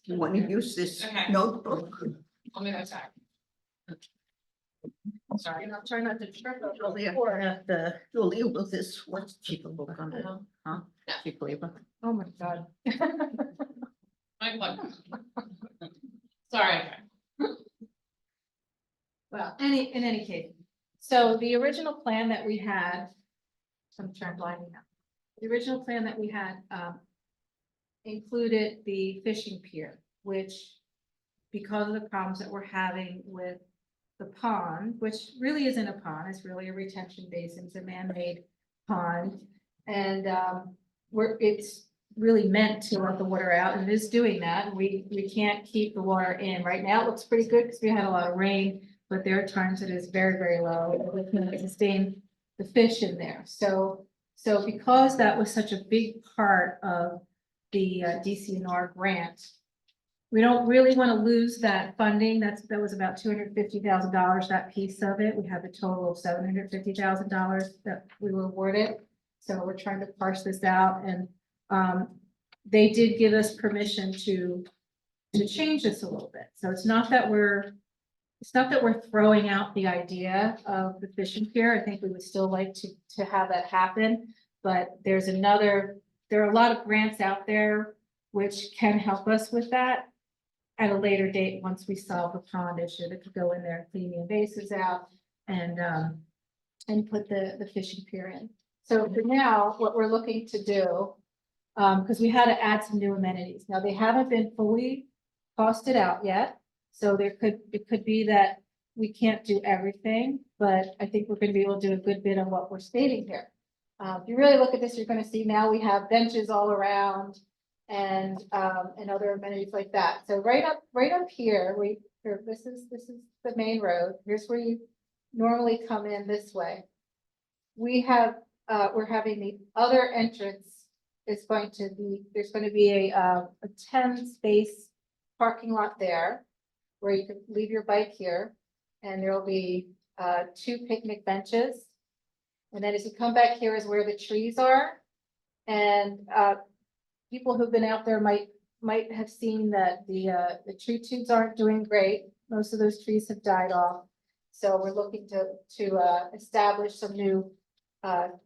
You want to use this Okay. notebook? I'll move that back. Sorry, and I'll try not to trip over Julia, Julia, will this, what's cheap a book on it? Huh? Cheap labor. Oh, my God. My luck. Sorry. Well, in any case, so the original plan that we had, I'm trying blinding now. The original plan that we had, included the fishing pier, which because of the problems that we're having with the pond, which really isn't a pond, it's really a retention basin, it's a man-made pond. And, it's really meant to let the water out, and it is doing that. We can't keep the water in. Right now, it looks pretty good because we had a lot of rain, but there are times it is very, very low. And we can sustain the fish in there. So because that was such a big part of the DCNR grant, we don't really want to lose that funding. That was about $250,000, that piece of it. We have a total of $750,000 that we were awarded. So we're trying to parse this out, and they did give us permission to change this a little bit. So it's not that we're throwing out the idea of the fishing pier. I think we would still like to have that happen, but there are a lot of grants out there which can help us with that at a later date, once we solve the pond issue, that could go in there and clean the invasives out and put the fishing pier in. So for now, what we're looking to do, because we had to add some new amenities. Now, they haven't been fully costed out yet. So it could be that we can't do everything, but I think we're gonna be able to do a good bit of what we're stating here. If you really look at this, you're gonna see now we have benches all around and other amenities like that. So right up here, this is the main road. Here's where you normally come in this way. We're having the other entrance is going to be, there's going to be a 10-space parking lot there where you can leave your bike here, and there'll be 2 picnic benches. And then as you come back here is where the trees are. And people who've been out there might have seen that the tree tubes aren't doing great. Most of those trees have died off. So we're looking to establish some new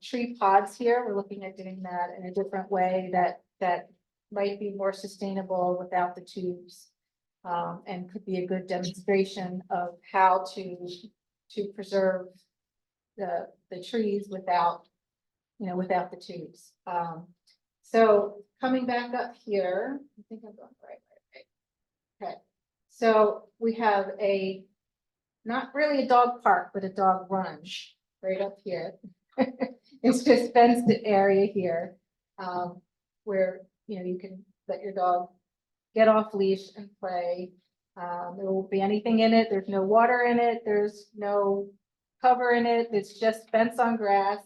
tree pods here. We're looking at doing that in a different way that might be more sustainable without the tubes. And could be a good demonstration of how to preserve the trees without the tubes. So coming back up here, I think I'm going right. Okay, so we have not really a dog park, but a dog run right up here. It's just fenced area here, where, you can let your dog get off leash and play. There won't be anything in it. There's no water in it. There's no cover in it. It's just fence on grass.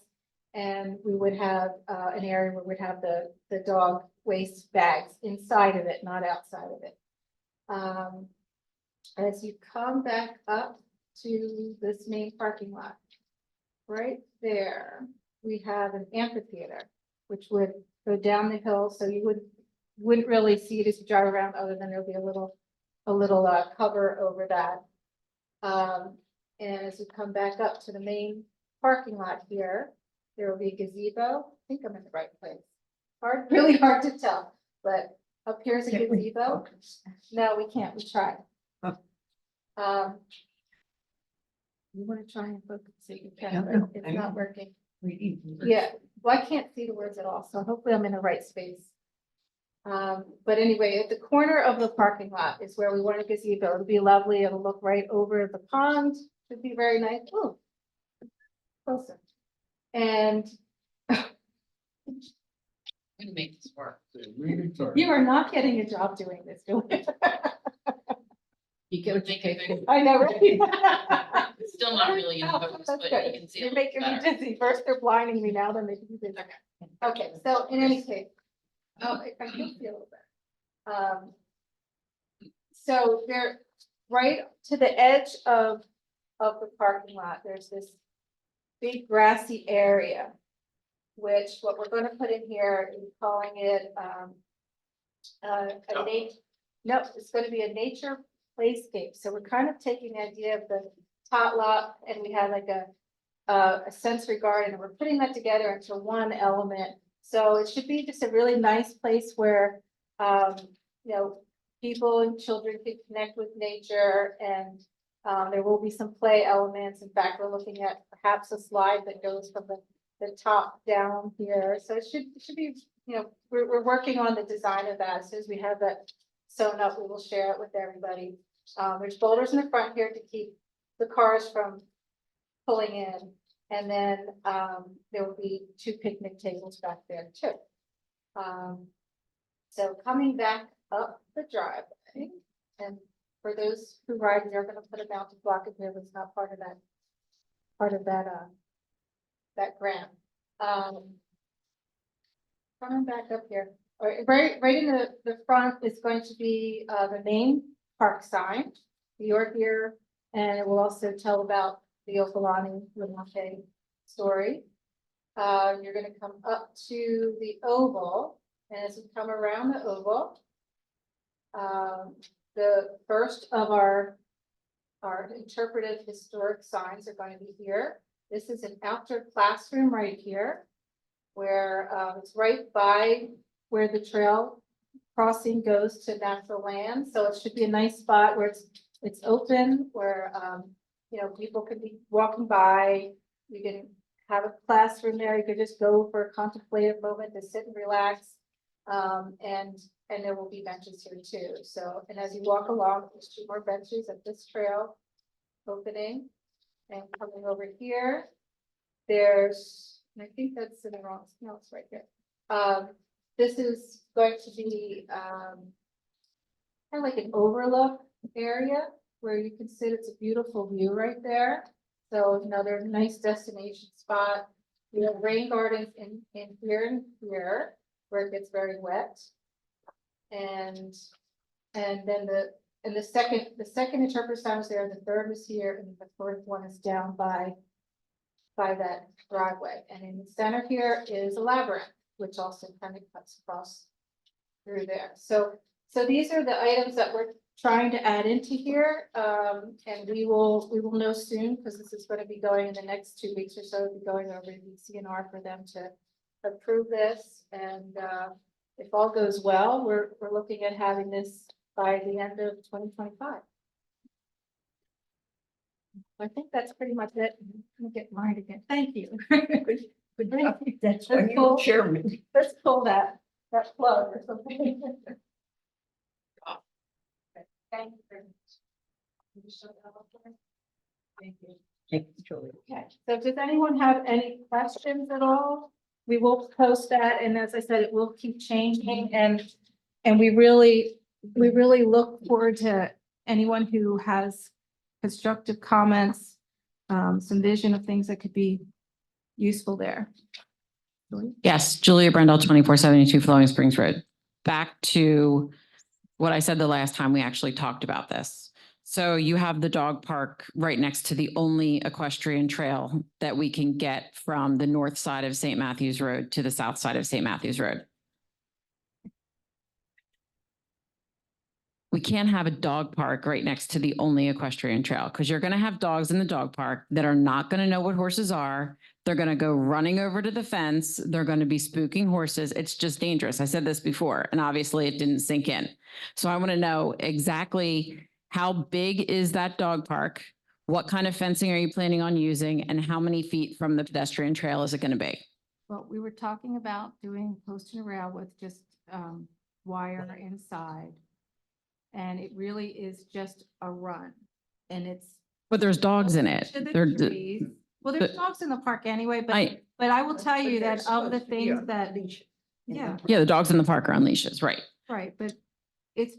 And we would have an area where we'd have the dog waste bags inside of it, not outside of it. As you come back up to this main parking lot, right there, we have an amphitheater, which would go down the hill, so you wouldn't really see it as you drive around, other than there'll be a little cover over that. And as you come back up to the main parking lot here, there will be a gazebo. I think I'm in the right place. Really hard to tell, but up here's a Can't we gazebo. focus? No, we can't, we tried. Huh. You wanna try and focus, so you Yeah, can, no, but it's I not know. working. We- Yeah, well, I can't see the words at all, so hopefully I'm in the right space. But anyway, at the corner of the parking lot is where we want a gazebo. It'll be lovely. It'll look right over the pond. Should be very nice. Oh. Closer. And Gonna make this work. Meeting started. you are not getting a job doing this, Julie. You can make it, I know, right? still not really in Oh, focus, that's but good. you can see. You're it making me better. dizzy. First they're blinding me, now they're making me dizzy. Okay, so in any case, oh, I can feel it. So they're right to the edge of the parking lot, there's this big grassy area, which what we're gonna put in here is calling it, no, it's gonna be a nature playscape. So we're kind of taking the idea of the tot lot, and we have like a sensory garden, and we're putting that together into one element. So it should be just a really nice place where, you know, people and children can connect with nature, and there will be some play elements. In fact, we're looking at perhaps a slide that goes from the top down here. So it should be, you know, we're working on the design of that. As soon as we have that sewn up, we will share it with everybody. There's boulders in the front here to keep the cars from pulling in. And then there will be 2 picnic tables back there too. So coming back up the driveway, and for those who ride, they're gonna put a mounted block in here that's not part of that grant. Coming back up here, right in the front is going to be the main park sign. You're here, and it will also tell about the Opalani Lemonte story. You're gonna come up to the oval, and as you come around the oval, the first of our interpretive historic signs are going to be here. This is an outdoor classroom right here, where it's right by where the trail crossing goes to natural land. So it should be a nice spot where it's open, where you know, people could be walking by. You can have a classroom there. You could just go for a contemplative moment to sit and relax. And there will be benches here too. So, and as you walk along, there's 2 more benches at this trail opening. And coming over here, there's, and I think that's in the wrong, no, it's right here. This is going to be kind of like an overlook area where you can sit. It's a beautiful view right there. So another nice destination spot. We have rain gardens in here and here where it gets very wet. And then the second interpreter sign is there, the third is here, and the 4th one is down by that driveway. And in the center here is a labyrinth, which also kind of cuts across through there. So these are the items that we're trying to add into here. And we will know soon, because this is going to be going in the next 2 weeks or so, we'll be going over to the CNR for them to approve this. And if all goes well, we're looking at having this by the end of 2025. I think that's pretty much it. Let me get mine again. Thank you. Good job. That's why you're chairman. Let's pull that plug or something. Thank you very much. Can you show that up there? Thank you. Thank you, Julie. Okay, so does anyone have any questions at all? We will post that, and as I said, it will keep changing, and we really look forward to anyone who has constructive comments, some vision of things that could be useful there. Yes, Julia Brendel, 2472 Flowing Springs Road. Back to what I said the last time we actually talked about this. So you have the dog park right next to the only equestrian trail that we can get from the north side of St. Matthews Road to the south side of St. Matthews Road. We can't have a dog park right next to the only equestrian trail because you're going to have dogs in the dog park that are not going to know what horses are. They're going to go running over to the fence. They're going to be spooking horses. It's just dangerous. I said this before, and obviously it didn't sink in. So I want to know exactly how big is that dog park? What kind of fencing are you planning on using? And how many feet from the pedestrian trail is it going to be? Well, we were talking about doing post and rail with just wire inside. And it really is just a run. And it's. But there's dogs in it. To the They're, trees. Well, there's the- dogs in the park anyway, I, but I will tell you They're that of the supposed to be things on that, leash in the yeah. park. yeah, the dogs in the park are on leashes, right? right, but it's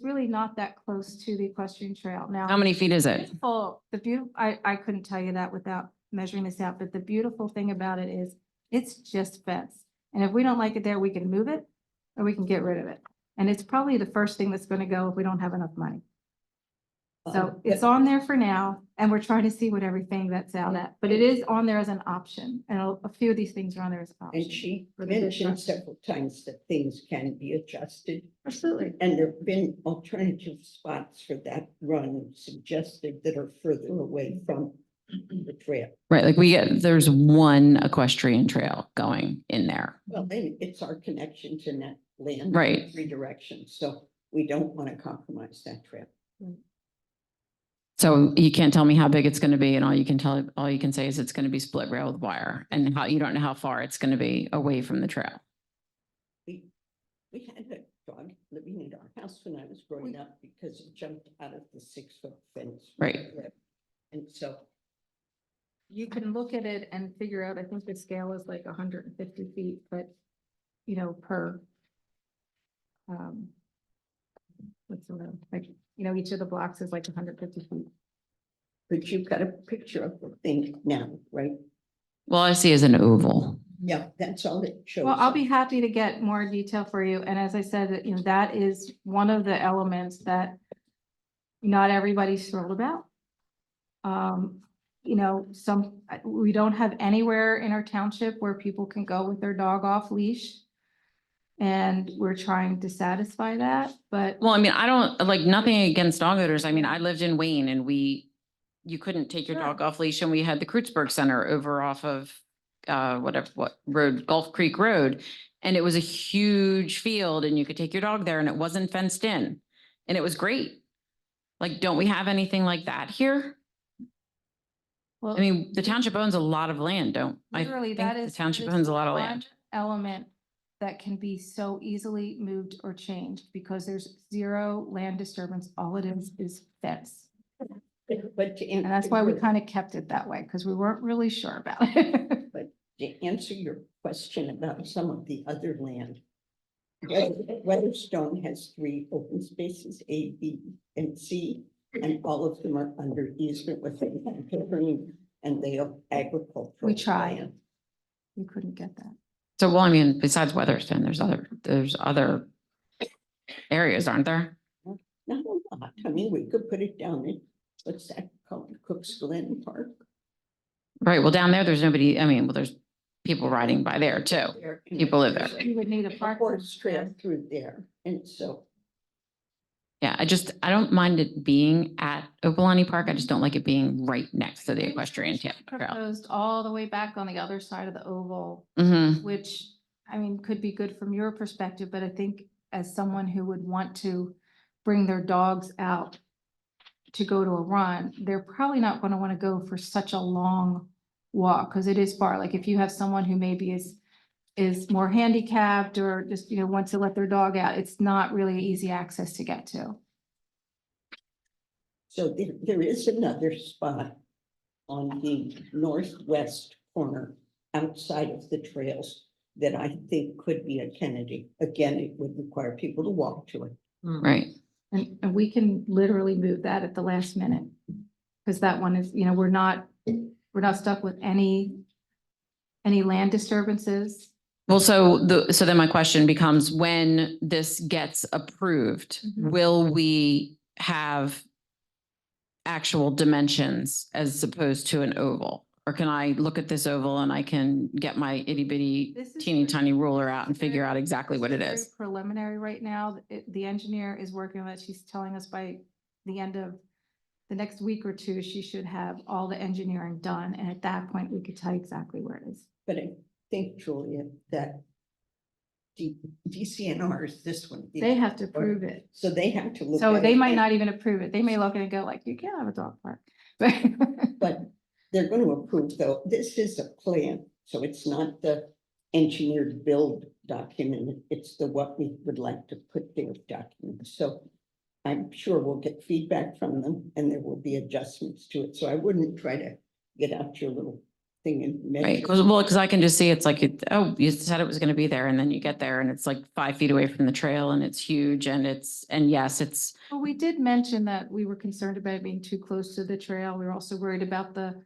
really not that close to the equestrian trail. Now. How many feet is it? I couldn't tell you that without measuring this out, but the beautiful thing about it is it's just fence. And if we don't like it there, we can move it or we can get rid of it. And it's probably the first thing that's going to go if we don't have enough money. So it's on there for now, and we're trying to see what everything that's out at, but it is on there as an option. And a few of these things are on there as an option. And she For the mentioned district. several times that things can be adjusted. Absolutely. And there've been alternative spots for that run suggested that are further away from the trail. Right, like there's one equestrian trail going in there. Well, then it's our connection to net land. Right. Three directions, so we don't want to compromise that trail. So you can't tell me how big it's going to be, and all you can say is it's going to be split rail with wire, and you don't know how far it's going to be away from the trail. We had a dog living in our house when I was growing up because it jumped out of the 6-foot fence. Right. And so You can look at it and figure out, I think the scale is like 150 feet, but, per. What's the, like, each of the blocks is like 150 feet. but you've got a picture of the thing now, right? Well, I see as an oval. Yeah, that's all it shows. Well, I'll be happy to get more detail for you. And as I said, that is one of the elements that not everybody's thrilled about. We don't have anywhere in our township where people can go with their dog off leash. And we're trying to satisfy that, but Well, I mean, I don't like nothing against dog owners. I mean, I lived in Wayne, and you couldn't take your Sure. dog off leash, and we had the Kreuzberg Center over off of what road, Gulf Creek Road. And it was a huge field, and you could take your dog there, and it wasn't fenced in. And it was great. Like, don't we have anything like that here? well, I mean, the township owns a lot of land, don't I? literally think that the is. township that owns is a lot of one land. Element that can be so easily moved or changed because there's zero land disturbance. All it is fence. But to And that's why we answer kind of kept it that way because we weren't really sure about it. to answer your question about some of the other land. Weatherstone has 3 open spaces, A, B, and C, and all of them are under easement with and they are agricultural. We tried. land. We couldn't get that. So, well, I mean, besides Weatherston, there's other areas, aren't there? Not a lot. I mean, we could put it down in, what's that called, Cook's Glen Park. Right, well, down there's nobody, I mean, well, there's people riding by there too. There, and People live there's there. You would need a a park. horse trail through there, and so. Yeah, I don't mind it being at Opalani Park. I just don't like it being right next to the equestrian trail. Proposed all the way back on the other side of the oval, Mm-hmm. which, I mean, could be good from your perspective, but I think as someone who would want to bring their dogs out to go to a run, they're probably not going to want to go for such a long walk because it is far. Like if you have someone who maybe is more handicapped or just, wants to let their dog out, it's not really easy access to get to. So there is another spot on the northwest corner outside of the trails that I think could be a Kennedy. Again, it would require people to walk to it. Right. And we can literally move that at the last minute. Because that one is, we're not stuck with any land disturbances. Well, so then my question becomes, when this gets approved, Mhm. will we have actual dimensions as opposed to an oval? Or can I look at this oval and I can get my itty bitty This is teeny very- tiny ruler out and this is figure very- out exactly this what it very is? Preliminary right now. The engineer is working on it. She's telling us by the end of the next week or two, she should have all the engineering done. And at that point, we could tell you exactly where it is. But I think, Julia, that DCNR is this one. They have to prove it. So they have to look. So at they it might and- not even approve it. They may look at it and go like, you can't have a dog park. But they're going to approve, though. This is a plan, so it's not the engineered build document. It's the what we would like to put there document. So I'm sure we'll get feedback from them and there will be adjustments to it. So I wouldn't try to get out your little thing and Right, measure. because I can just see it's like, oh, you said it was gonna be there, and then you get there and it's like 5 feet away from the trail and it's huge and yes, it's, Well, we did mention that we were concerned about it being too close to the trail. We were also worried about the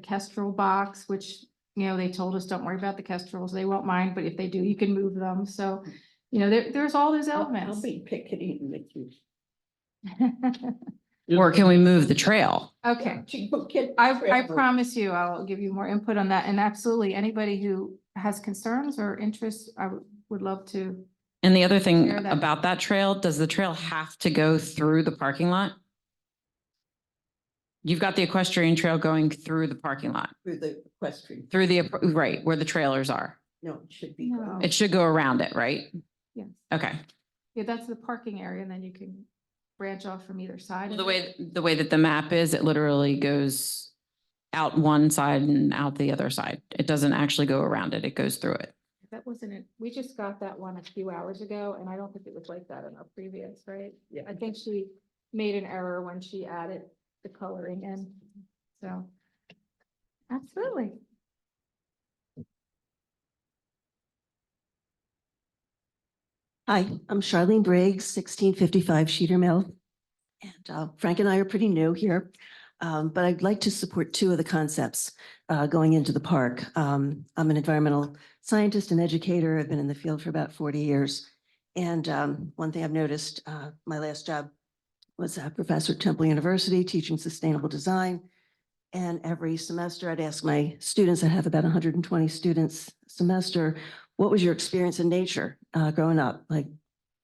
kestrel box, which, they told us, don't worry about the kestrels. They won't mind, but if they do, you can move them. So, there's all those I'll elements. be picketing with you. or can we move the trail? Okay. Okay. I promise you, I'll give you more input on that. And absolutely, anybody who has concerns or interests, I would love to. And the other thing Share that. about that trail, does the trail have to go through the parking lot? You've got the equestrian trail going through the parking lot, Through the equestrian. through the, right, where the trailers are. No, it should be. No. It should go around it, right? Yes. Okay. Yeah, that's the parking area, and then you can branch off from either side. The of it. the way that the map is, it literally goes out one side and out the other side. It doesn't actually go around it. It goes through it. That wasn't it. We just got that one a few hours ago, and I don't think it was like that in our previous, right? Yeah. I think she made an error when she added the coloring in, so. Absolutely. Hi, I'm Charlene Briggs, 1655 Sheeter Mill. And Frank and I are pretty new here, but I'd like to support two of the concepts going into the park. I'm an environmental scientist and educator. I've been in the field for about 40 years. And one thing I've noticed, my last job was a professor at Temple University teaching sustainable design. And every semester I'd ask my students, I have about 120 students a semester, what was your experience in nature growing up? Like,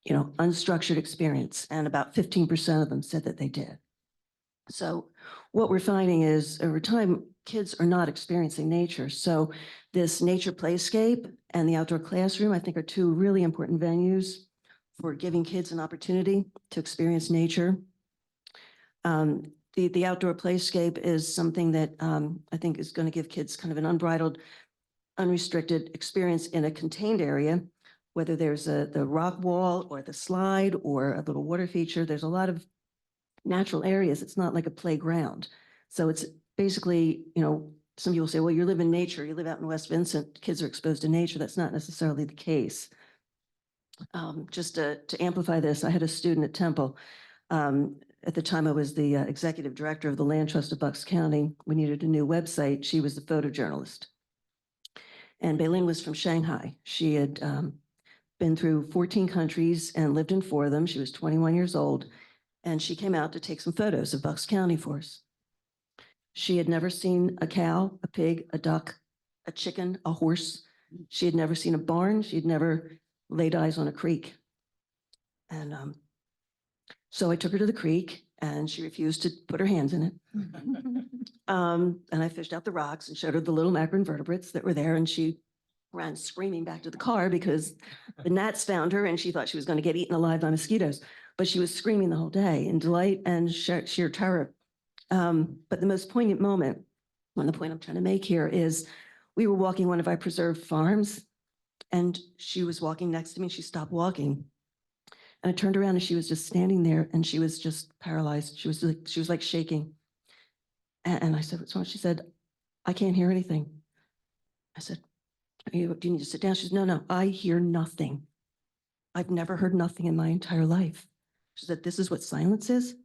unstructured experience. And about 15% of them said that they did. So what we're finding is over time, kids are not experiencing nature. So this nature playscape and the outdoor classroom, I think, are two really important venues for giving kids an opportunity to experience nature. The outdoor playscape is something that I think is going to give kids kind of an unbridled, unrestricted experience in a contained area, whether there's the rock wall or the slide or a little water feature. There's a lot of natural areas. It's not like a playground. So it's basically, some people say, well, you live in nature. You live out in West Vincent, kids are exposed to nature. That's not necessarily the case. Just to amplify this, I had a student at Temple. At the time, I was the executive director of the Land Trust of Bucks County. We needed a new website. She was the photojournalist. And Bailin was from Shanghai. She had been through 14 countries and lived in 4 of them. She was 21 years old. And she came out to take some photos of Bucks County for us. She had never seen a cow, a pig, a duck, a chicken, a horse. She had never seen a barn. She had never laid eyes on a creek. And so I took her to the creek and she refused to put her hands in it. And I fished out the rocks and showed her the little macroinvertebrates that were there. And she ran screaming back to the car because the gnats found her and she thought she was going to get eaten alive by mosquitoes. But she was screaming the whole day in delight and sheer terror. But the most poignant moment, and the point I'm trying to make here, is we were walking one of our preserved farms and she was walking next to me. She stopped walking. And I turned around and she was just standing there and she was just paralyzed. She was like shaking. And I said, what's wrong? She said, I can't hear anything. I said, do you need to sit down? She said, no, I hear nothing. I've never heard nothing in my entire life. She said, this is what silence is?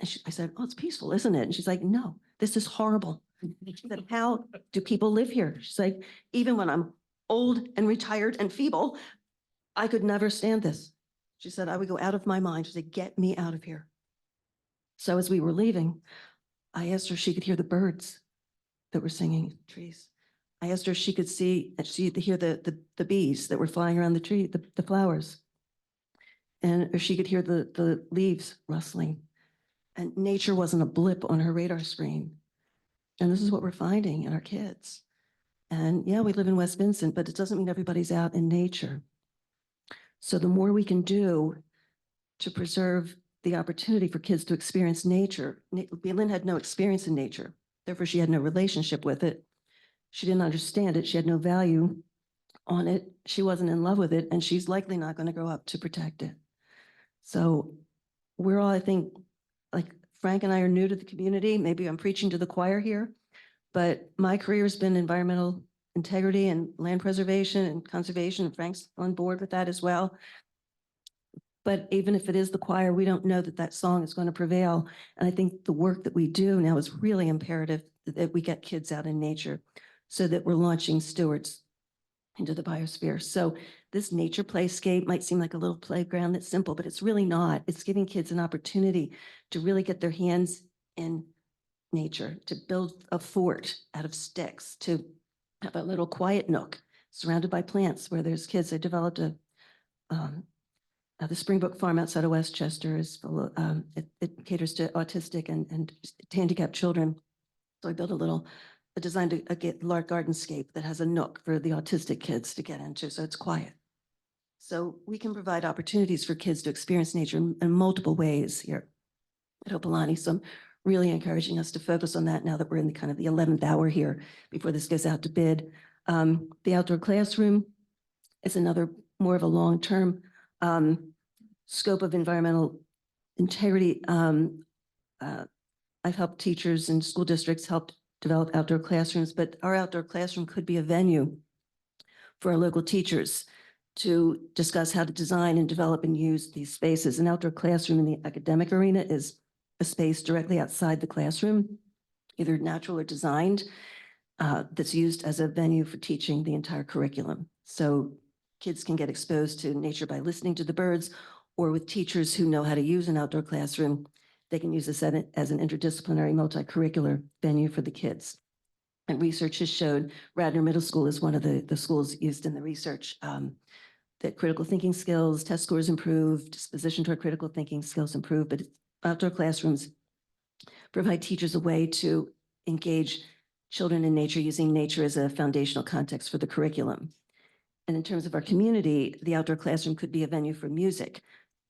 And I said, oh, it's peaceful, isn't it? And she's like, no, this is horrible. She said, how do people live here? She's like, even when I'm old and retired and feeble, I could never stand this. She said, I would go out of my mind. She said, get me out of here. So as we were leaving, I asked her if she could hear the birds that were singing in the trees. I asked her if she could hear the bees that were flying around the tree, the flowers. And if she could hear the leaves rustling. And nature wasn't a blip on her radar screen. And this is what we're finding in our kids. And yeah, we live in West Vincent, but it doesn't mean everybody's out in nature. So the more we can do to preserve the opportunity for kids to experience nature. Lynn had no experience in nature, therefore she had no relationship with it. She didn't understand it. She had no value on it. She wasn't in love with it, and she's likely not going to grow up to protect it. So we're all, I think, like Frank and I are new to the community. Maybe I'm preaching to the choir here, but my career has been environmental integrity and land preservation and conservation. And Frank's on board with that as well. But even if it is the choir, we don't know that that song is going to prevail. And I think the work that we do now is really imperative that we get kids out in nature so that we're launching stewards into the biosphere. So this nature playscape might seem like a little playground that's simple, but it's really not. It's giving kids an opportunity to really get their hands in nature, to build a fort out of sticks, to have a little quiet nook surrounded by plants where there's kids. They developed the Springbrook Farm outside of Westchester is full of, it caters to autistic and handicapped children. So I built a design to get large gardenscape that has a nook for the autistic kids to get into, so it's quiet. So we can provide opportunities for kids to experience nature in multiple ways here at Opelani. So I'm really encouraging us to focus on that now that we're in the kind of the 11th hour here before this goes out to bid. The outdoor classroom is another more of a long-term scope of environmental integrity. I've helped teachers and school districts help develop outdoor classrooms, but our outdoor classroom could be a venue for our local teachers to discuss how to design and develop and use these spaces. An outdoor classroom in the academic arena is a space directly outside the classroom, either natural or designed, that's used as a venue for teaching the entire curriculum. So kids can get exposed to nature by listening to the birds, or with teachers who know how to use an outdoor classroom, they can use this as an interdisciplinary multi-curricular venue for the kids. And research has showed Radnor Middle School is one of the schools used in the research that critical thinking skills, test scores improve, disposition toward critical thinking skills improve, but outdoor classrooms provide teachers a way to engage children in nature using nature as a foundational context for the curriculum. And in terms of our community, the outdoor classroom could be a venue for music,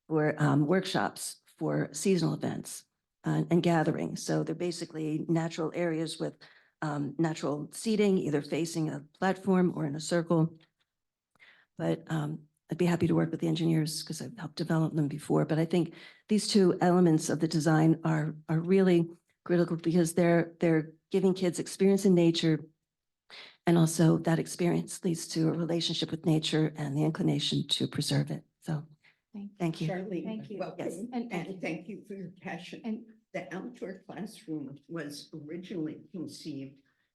for workshops, for seasonal events and gatherings. So they're basically natural areas with natural seating, either facing a platform or in a circle. But I'd be happy to work with the engineers because I've helped develop them before. But I think these two elements of the design are really critical because they're giving kids experience in nature. And also that experience leads to a relationship with nature and the inclination to preserve it. So thank you. Charlie, Thank you. welcome, Yes. and thank you for your passion. And The outdoor classroom was originally conceived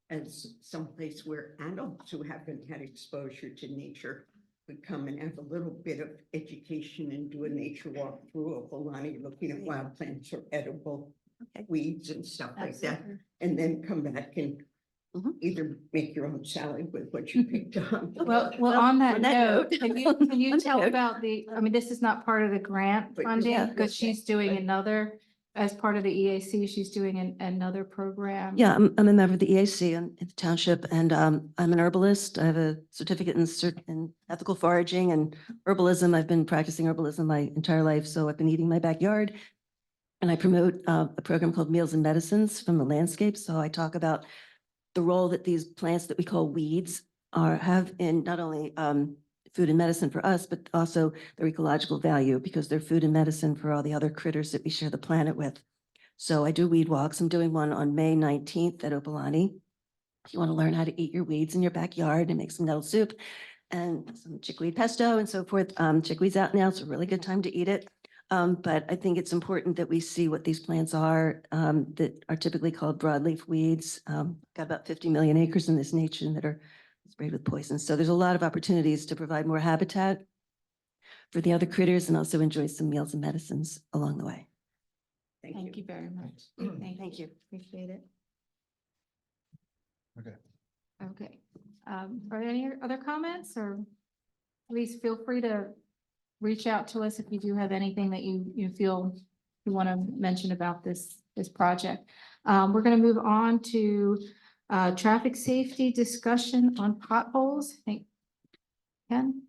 as someplace where adults who haven't had exposure to nature would come and have a little bit of education and do a nature walk through Opelani, looking at wild plants or edible weeds and stuff like that, and then come back and either make your own salad with what you picked up. Well, on that note, note- can you on that tell note- about I mean, this is not part of the grant But- funding, Yeah. because she's doing another, as part of the EAC, she's doing another program. Yeah, I'm a member of the EAC in the township, and I'm an herbalist. I have a certificate in ethical foraging and herbalism. I've been practicing herbalism my entire life, so I've been eating my backyard. And I promote a program called Meals and Medicines from the Landscape. So I talk about the role that these plants that we call weeds have in not only food and medicine for us, but also their ecological value, because they're food and medicine for all the other critters that we share the planet with. So I do weed walks. I'm doing one on May 19th at Opelani. If you want to learn how to eat your weeds in your backyard and make some nettle soup and some chickweed pesto and so forth. Chickweed's out now. It's a really good time to eat it. But I think it's important that we see what these plants are that are typically called broadleaf weeds. Got about 50 million acres in this nation that are sprayed with poison. So there's a lot of opportunities to provide more habitat for the other critters and also enjoy some meals and medicines along the way. Thank you very much. Thank you. Appreciate it. Okay. Okay. Are there any other comments, or please feel free to reach out to us if you do have anything that you feel you want to mention about this project. We're going to move on to traffic safety discussion on potholes. I think Ken?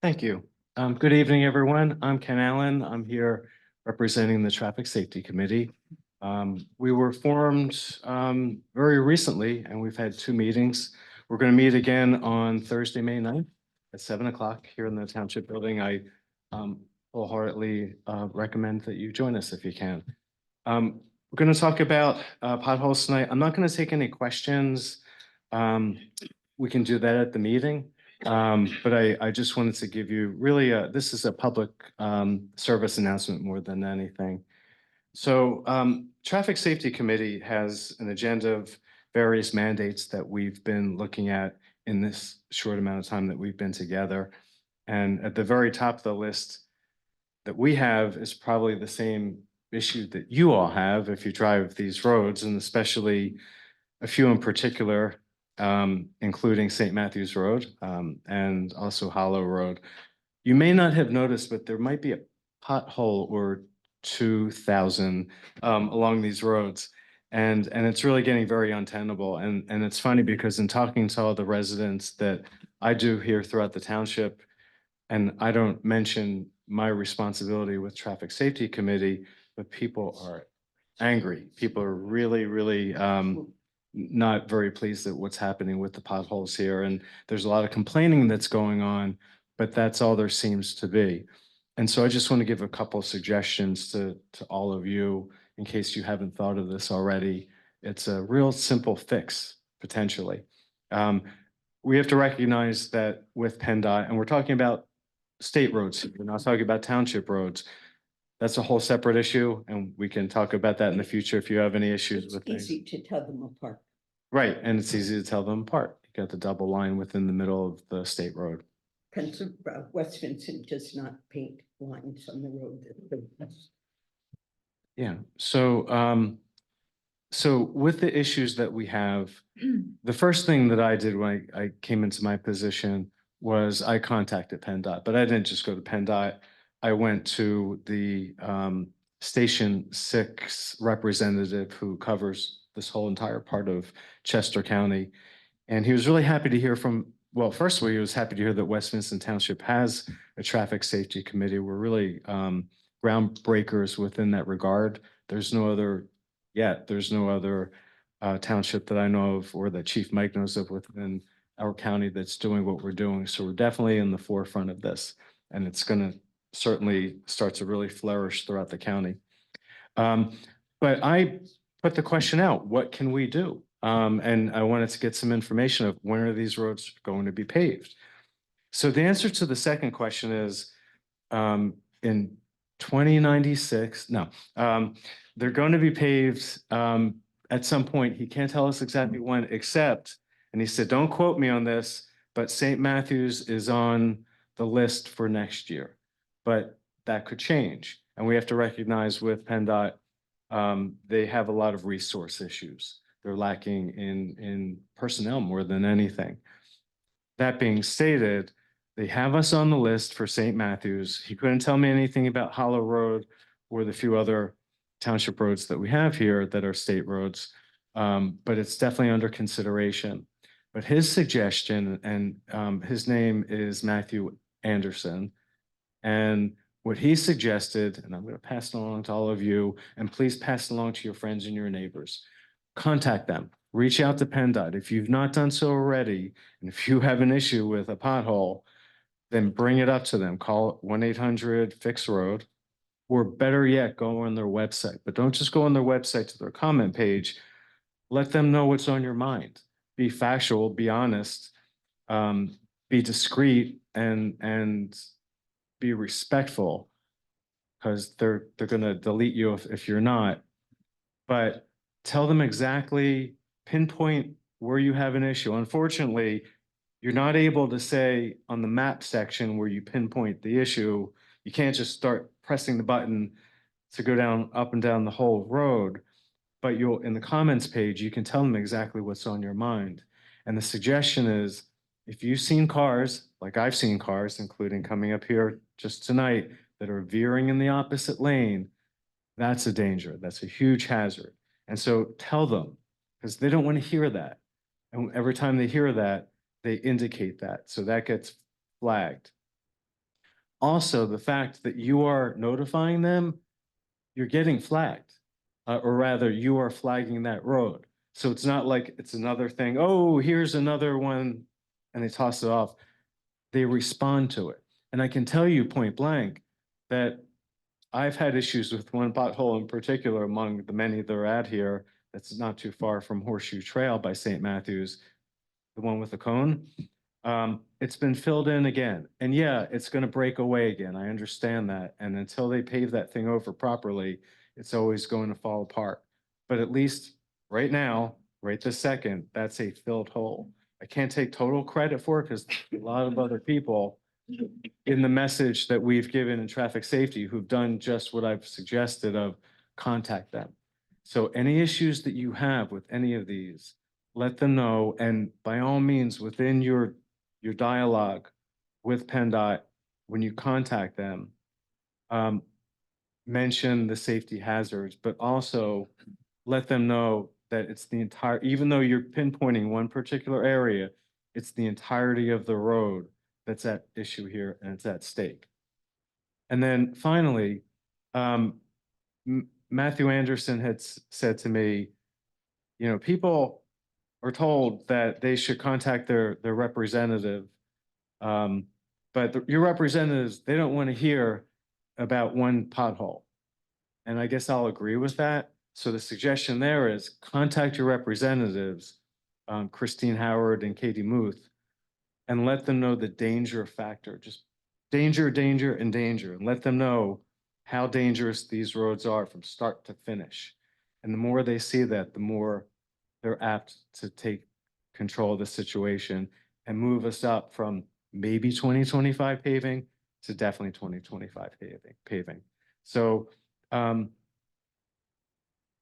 Thank you. Good evening, everyone. I'm Ken Allen. I'm here representing the Traffic Safety Committee. We were formed very recently, and we've had 2 meetings. We're going to meet again on Thursday, May 9th at 7 o'clock here in the Township Building. I wholeheartedly recommend that you join us if you can. We're going to talk about potholes tonight. I'm not going to take any questions. We can do that at the meeting. But I just wanted to give you really, this is a public service announcement more than anything. So Traffic Safety Committee has an agenda of various mandates that we've been looking at in this short amount of time that we've been together. And at the very top of the list that we have is probably the same issue that you all have if you drive these roads, and especially a few in particular, including St. Matthews Road and also Hollow Road. You may not have noticed, but there might be a pothole or 2,000 along these roads. And it's really getting very untenable. And it's funny because in talking to all the residents that I do here throughout the township, and I don't mention my responsibility with Traffic Safety Committee, but people are angry. People are really, really not very pleased at what's happening with the potholes here. And there's a lot of complaining that's going on, but that's all there seems to be. And so I just want to give a couple of suggestions to all of you in case you haven't thought of this already. It's a real simple fix, potentially. We have to recognize that with PennDOT, and we're talking about state roads, we're not talking about township roads. That's a whole separate issue, and we can talk about that in the future if you have any issues It's with things. easy to tell them apart. Right, and it's easy to tell them apart. You got the double line within the middle of the state road. West Vincent does not paint lines on the road. Yeah, so so with the issues that we have, the first thing that I did when I came into my position was I contacted PennDOT, but I didn't just go to PennDOT. I went to the Station 6 representative who covers this whole entire part of Chester County. And he was really happy to hear from, well, first of all, he was happy to hear that West Vincent Township has a traffic safety committee. We're really groundbreakers within that regard. There's no other township that I know of or that Chief Mike knows of within our county that's doing what we're doing. So we're definitely in the forefront of this, and it's going to certainly start to really flourish throughout the county. But I put the question out, what can we do? And I wanted to get some information of when are these roads going to be paved? So the answer to the second question is in 2096, no, they're going to be paved at some point. He can't tell us exactly when, except, and he said, don't quote me on this, but St. Matthews is on the list for next year. But that could change. And we have to recognize with PennDOT, they have a lot of resource issues. They're lacking in personnel more than anything. That being stated, they have us on the list for St. Matthews. He couldn't tell me anything about Hollow Road or the few other township roads that we have here that are state roads, but it's definitely under consideration. But his suggestion, and his name is Matthew Anderson, and what he suggested, and I'm going to pass it along to all of you, and please pass it along to your friends and your neighbors. Contact them, reach out to PennDOT. If you've not done so already, and if you have an issue with a pothole, then bring it up to them. Call 1-800-FIX-ROAD, or better yet, go on their website. But don't just go on their website to their comment page. Let them know what's on your mind. Be factual, be honest, be discreet, and be respectful, because they're going to delete you if you're not. But tell them exactly, pinpoint where you have an issue. Unfortunately, you're not able to say on the map section where you pinpoint the issue, you can't just start pressing the button to go down, up and down the whole road. But you'll, in the comments page, you can tell them exactly what's on your mind. And the suggestion is, if you've seen cars, like I've seen cars, including coming up here just tonight, that are veering in the opposite lane, that's a danger. That's a huge hazard. And so tell them, because they don't want to hear that. And every time they hear that, they indicate that. So that gets flagged. Also, the fact that you are notifying them, you're getting flagged. Or rather, you are flagging that road. So it's not like it's another thing, oh, here's another one, and they toss it off. They respond to it. And I can tell you point blank that I've had issues with one pothole in particular among the many that are out here that's not too far from Horseshoe Trail by St. Matthews, the one with the cone. It's been filled in again. And yeah, it's going to break away again. I understand that. And until they pave that thing over properly, it's always going to fall apart. But at least right now, right this second, that's a filled hole. I can't take total credit for it because a lot of other people in the message that we've given in traffic safety who've done just what I've suggested of contact them. So any issues that you have with any of these, let them know. And by all means, within your dialogue with PennDOT, when you contact them, mention the safety hazards, but also let them know that it's the entire, even though you're pinpointing one particular area, it's the entirety of the road that's at issue here and it's at stake. And then finally, Matthew Anderson had said to me, you know, people are told that they should contact their representative. But your representatives, they don't want to hear about one pothole. And I guess I'll agree with that. So the suggestion there is contact your representatives, Christine Howard and Katie Muth, and let them know the danger factor, just danger, danger, and danger, and let them know how dangerous these roads are from start to finish. And the more they see that, the more they're apt to take control of the situation and move us up from maybe 2025 paving to definitely 2025 paving. So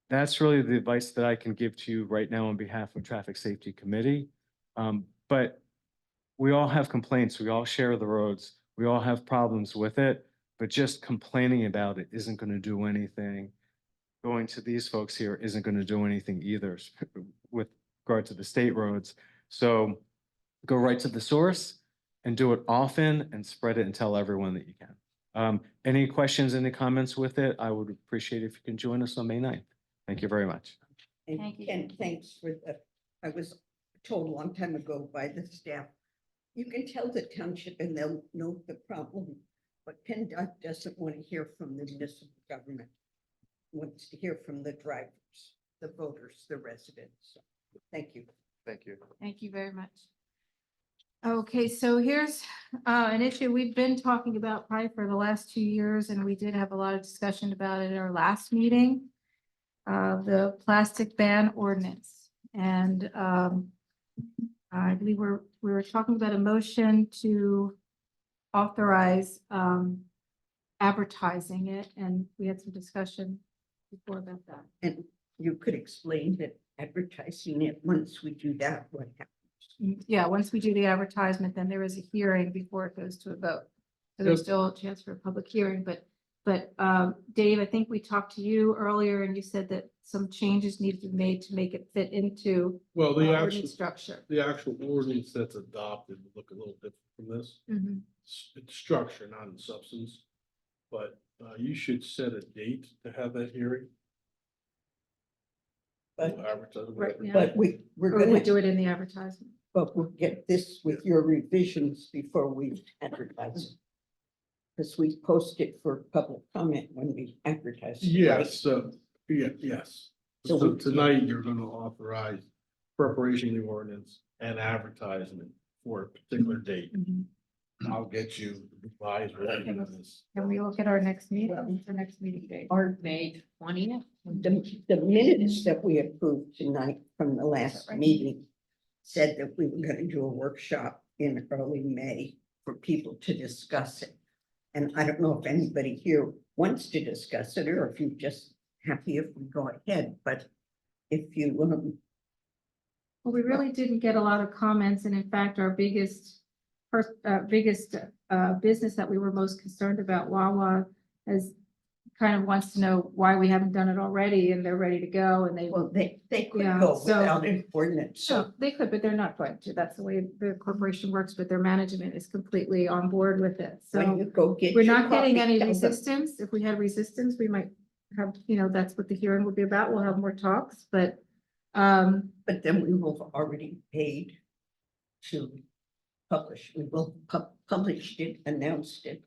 that's really the advice that I can give to you right now on behalf of Traffic Safety Committee. But we all have complaints. We all share the roads. We all have problems with it, but just complaining about it isn't going to do anything. Going to these folks here isn't going to do anything either with regard to the state roads. So go right to the source and do it often and spread it and tell everyone that you can. Any questions, any comments with it? I would appreciate if you can join us on May 9th. Thank you very much. And Thank you. Ken, thanks for I was told a long time ago by the staff, you can tell the township and they'll know the problem, but PennDOT doesn't want to hear from the municipal government. Wants to hear from the drivers, the voters, the residents. So, thank you. Thank you. Thank you very much. Okay, so here's an issue we've been talking about probably for the last 2 years, and we did have a lot of discussion about it at our last meeting. The plastic ban ordinance. And I believe we were talking about a motion to authorize advertising it, and we had some discussion before about that. And you could explain that advertising it, once we do that, what happens? Yeah, once we do the advertisement, then there is a hearing before it goes to a vote. So there's Yep. still a chance for a public hearing, but Dave, I think we talked to you earlier and you said that some changes need to be made to make it fit into Well, the actual, ordinance structure. the actual ordinance that's adopted will look a little different from this. Mhm. It's structure, not in substance. But you should set a date to have that hearing. But, We'll advertise it. Right now. but we're Or we gonna do it in the advertisement. But we'll get this with your revisions before we advertise it. Because we post it for public comment when we advertise. it, right? Yes, so, yes. So So we- tonight, you're gonna authorize preparation of the ordinance and advertisement for a particular date. Mhm. I'll get you revised version of this. Can we look at our next meeting, our next meeting date? Our, May 20th. the minutes that we approved tonight from the last Right. meeting said that we were gonna do a workshop in early May for people to discuss it. And I don't know if anybody here wants to discuss it or if you're just happy if we go ahead, but if you, Well, we really didn't get a lot of comments, and in fact, our biggest business that we were most concerned about, Wawa, has kind of wants to know why we haven't done it already, and they're ready to go, and they, well, they could Yeah, go so- without an ordinance, so so they could, but they're not going to. That's the way the corporation works, but their management is completely on board with it. when you So go get we're your not getting coffee, any tell them. resistance. If we had resistance, we might have, that's what the hearing will be about. We'll have more talks, but But then we will have already paid to publish. We will published it, announced it.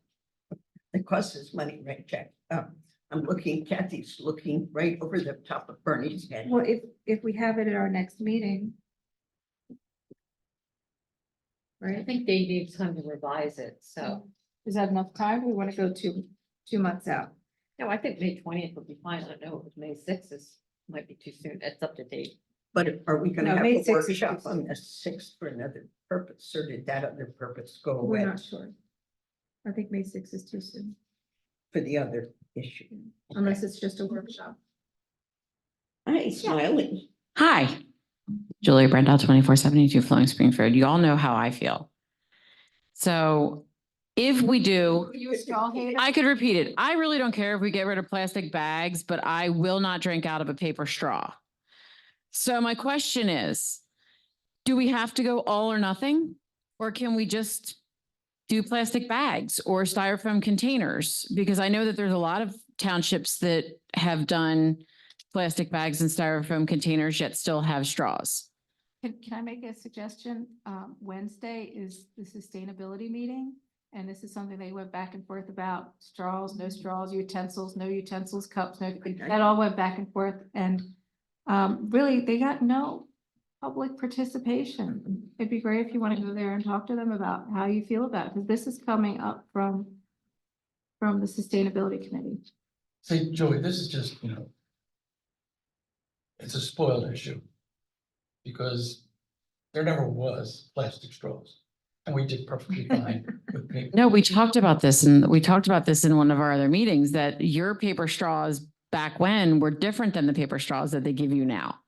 It costs us money, right, Jack? I'm looking, Kathy's looking right over the top of Bernie's head. well, if we have it at our next meeting. I Right? think they need time to revise it, so. Is that enough time? We want to go 2 months out. No, I think May 20th would be fine. I don't know, May 6th might be too soon. It's up to date. But are we gonna No, have May a 6th is workshop too on soon. the sixth for another purpose, or did that other purpose go We're away not sure. I think May 6th is too soon, for the other issue? unless it's just a workshop. Hi, Smiley. Hi, Julia Brendel, 2472 Flowing Springs Road. You all know how I feel. So if we do, Are you a straw hater? I could repeat it. I really don't care if we get rid of plastic bags, but I will not drink out of a paper straw. So my question is, do we have to go all or nothing? Or can we just do plastic bags or styrofoam containers? Because I know that there's a lot of townships that have done plastic bags and styrofoam containers, yet still have straws. Can I make a suggestion? Wednesday is the sustainability meeting. And this is something they went back and forth about: straws, no straws, utensils, no utensils, cups, no, that all went back and forth. And really, they got no public participation. It'd be great if you want to go there and talk to them about how you feel about it, because this is coming up from the sustainability committee. See, Joey, this is just, it's a spoiled issue. Because there never was plastic straws, and we did perfectly fine with paper. No, we talked about this and we talked about this in one of our other meetings, that your paper straws back when were different than the paper straws that they give you now.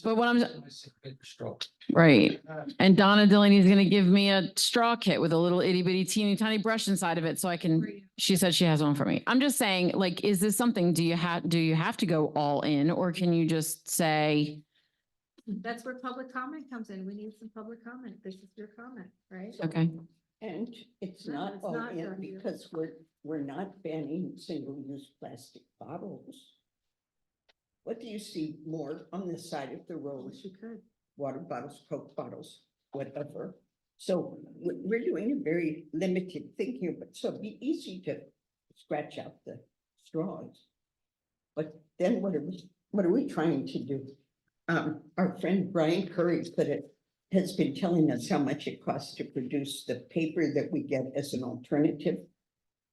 But what I'm- I say paper straw. Right. And Donna Delaney's gonna give me a straw kit with a little itty bitty teeny tiny brush inside of it so I can, she said she has one for me. I'm just saying, like, is this something, do you have to go all in, or can you just say, That's where public comment comes in. We need some public comment. This is your comment, right? okay, And it's No, not it's all not in done yet. because we're not banning single-use plastic bottles. What do you see more on the side of the road? You could. Water bottles, Coke bottles, whatever. So we're doing a very limited thing here, but so it'd be easy to scratch out the straws. But then what are we trying to do? Our friend Brian Curry has been telling us how much it costs to produce the paper that we get as an alternative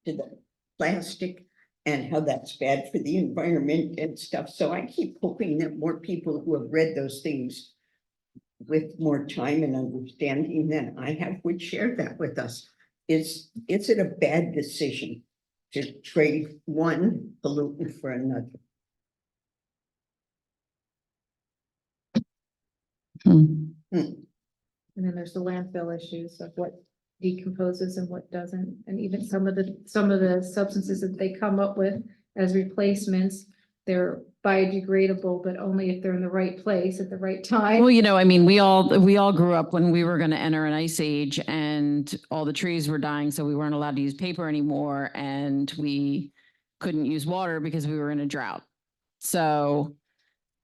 to the plastic, and how that's bad for the environment and stuff. So I keep hoping that more people who have read those things with more time and understanding than I have would share that with us. Is it a bad decision to trade one pollutant for another? Hmm. And then there's the landfill issues of what decomposes and what doesn't, and even some of the substances that they come up with as replacements, they're biodegradable, but only if they're in the right place at the right time. Well, I mean, we all grew up when we were gonna enter an ice age and all the trees were dying, so we weren't allowed to use paper anymore, and we couldn't use water because we were in a drought. So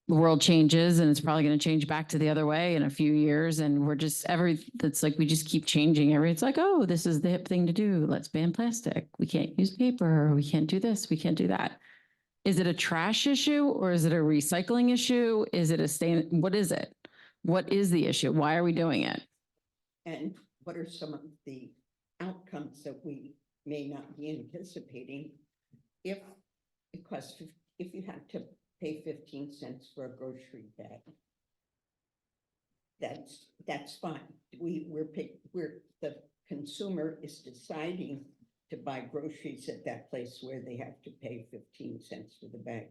the world changes, and it's probably gonna change back to the other way in a few years, and we're just that's like, we just keep changing it's like, oh, this is the hip thing to do. Let's ban plastic. We can't use paper. We can't do this. We can't do that. Is it a trash issue, or is it a recycling issue? Is it what is it? What is the issue? Why are we doing it? And what are some of the outcomes that we may not be anticipating if it costs, if you have to pay 15 cents for a grocery bag? that's fine. The consumer is deciding to buy groceries at that place where they have to pay 15 cents for the bag.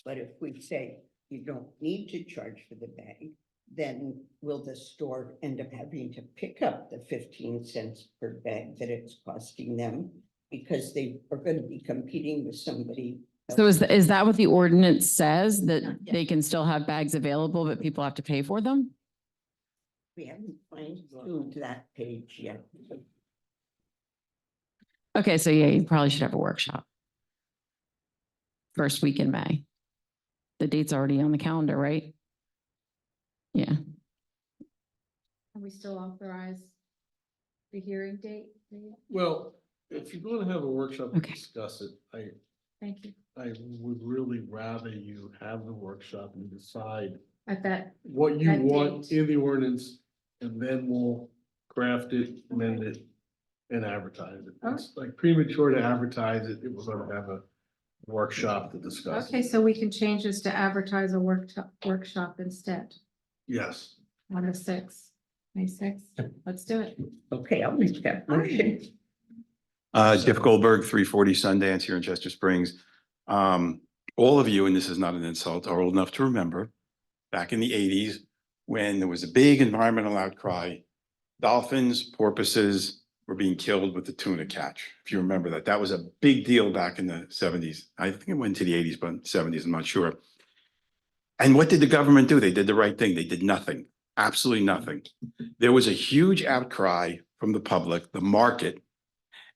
But if we say you don't need to charge for the bag, then will the store end up having to pick up the 15 cents per bag that it's costing them? Because they are going to be competing with somebody. So is that what the ordinance says, that Yeah. they can still have bags available, but people have to pay for them? We haven't fine-tuned that page yet. Okay, so yeah, you probably should have a workshop. First week in May. The date's already on the calendar, right? Yeah. Can we still authorize the hearing date? Well, if you're going to have a workshop to Okay. discuss it, Thank you. I would really rather you have the workshop and decide At that, what you That want date. in the ordinance, and then we'll craft it, amend it, and advertise it. It's like premature to advertise it. It was going to have a workshop to discuss. okay, so we can change this to advertise a workshop instead Yes. on the 6th, May 6th. Let's do it. Okay, I'll make that motion. Jeff Goldberg, 340 Sundance here in Chester Springs. All of you, and this is not an insult, are old enough to remember back in the 80s when there was a big environmental outcry. Dolphins, porpoises were being killed with the tuna catch. If you remember that, that was a big deal back in the 70s. I think it went to the 80s, but 70s, I'm not sure. And what did the government do? They did the right thing. They did nothing, absolutely nothing. There was a huge outcry from the public, the market.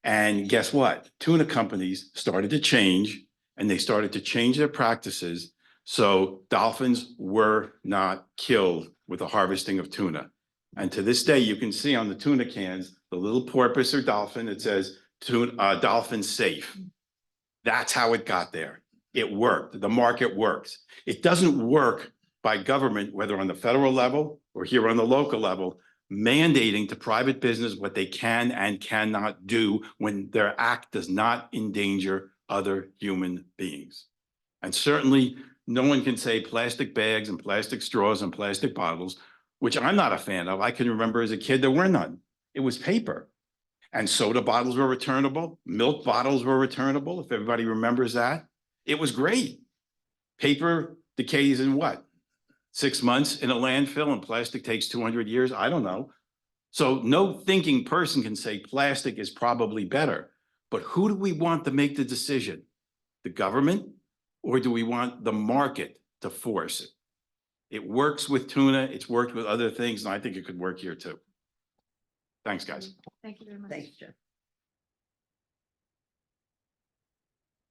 And guess what? Tuna companies started to change, and they started to change their practices. So dolphins were not killed with the harvesting of tuna. And to this day, you can see on the tuna cans, the little porpoise or dolphin, it says dolphin safe. That's how it got there. It worked. The market works. It doesn't work by government, whether on the federal level or here on the local level, mandating to private business what they can and cannot do when their act does not endanger other human beings. And certainly no one can say plastic bags and plastic straws and plastic bottles, which I'm not a fan of. I can remember as a kid, there were none. It was paper. And soda bottles were returnable. Milk bottles were returnable, if everybody remembers that. It was great. Paper decays in what? 6 months in a landfill, and plastic takes 200 years? I don't know. So no thinking person can say plastic is probably better. But who do we want to make the decision? The government, or do we want the market to force it? It works with tuna, it's worked with other things, and I think it could work here too. Thanks, guys. Thank you very much. Thanks, Jeff.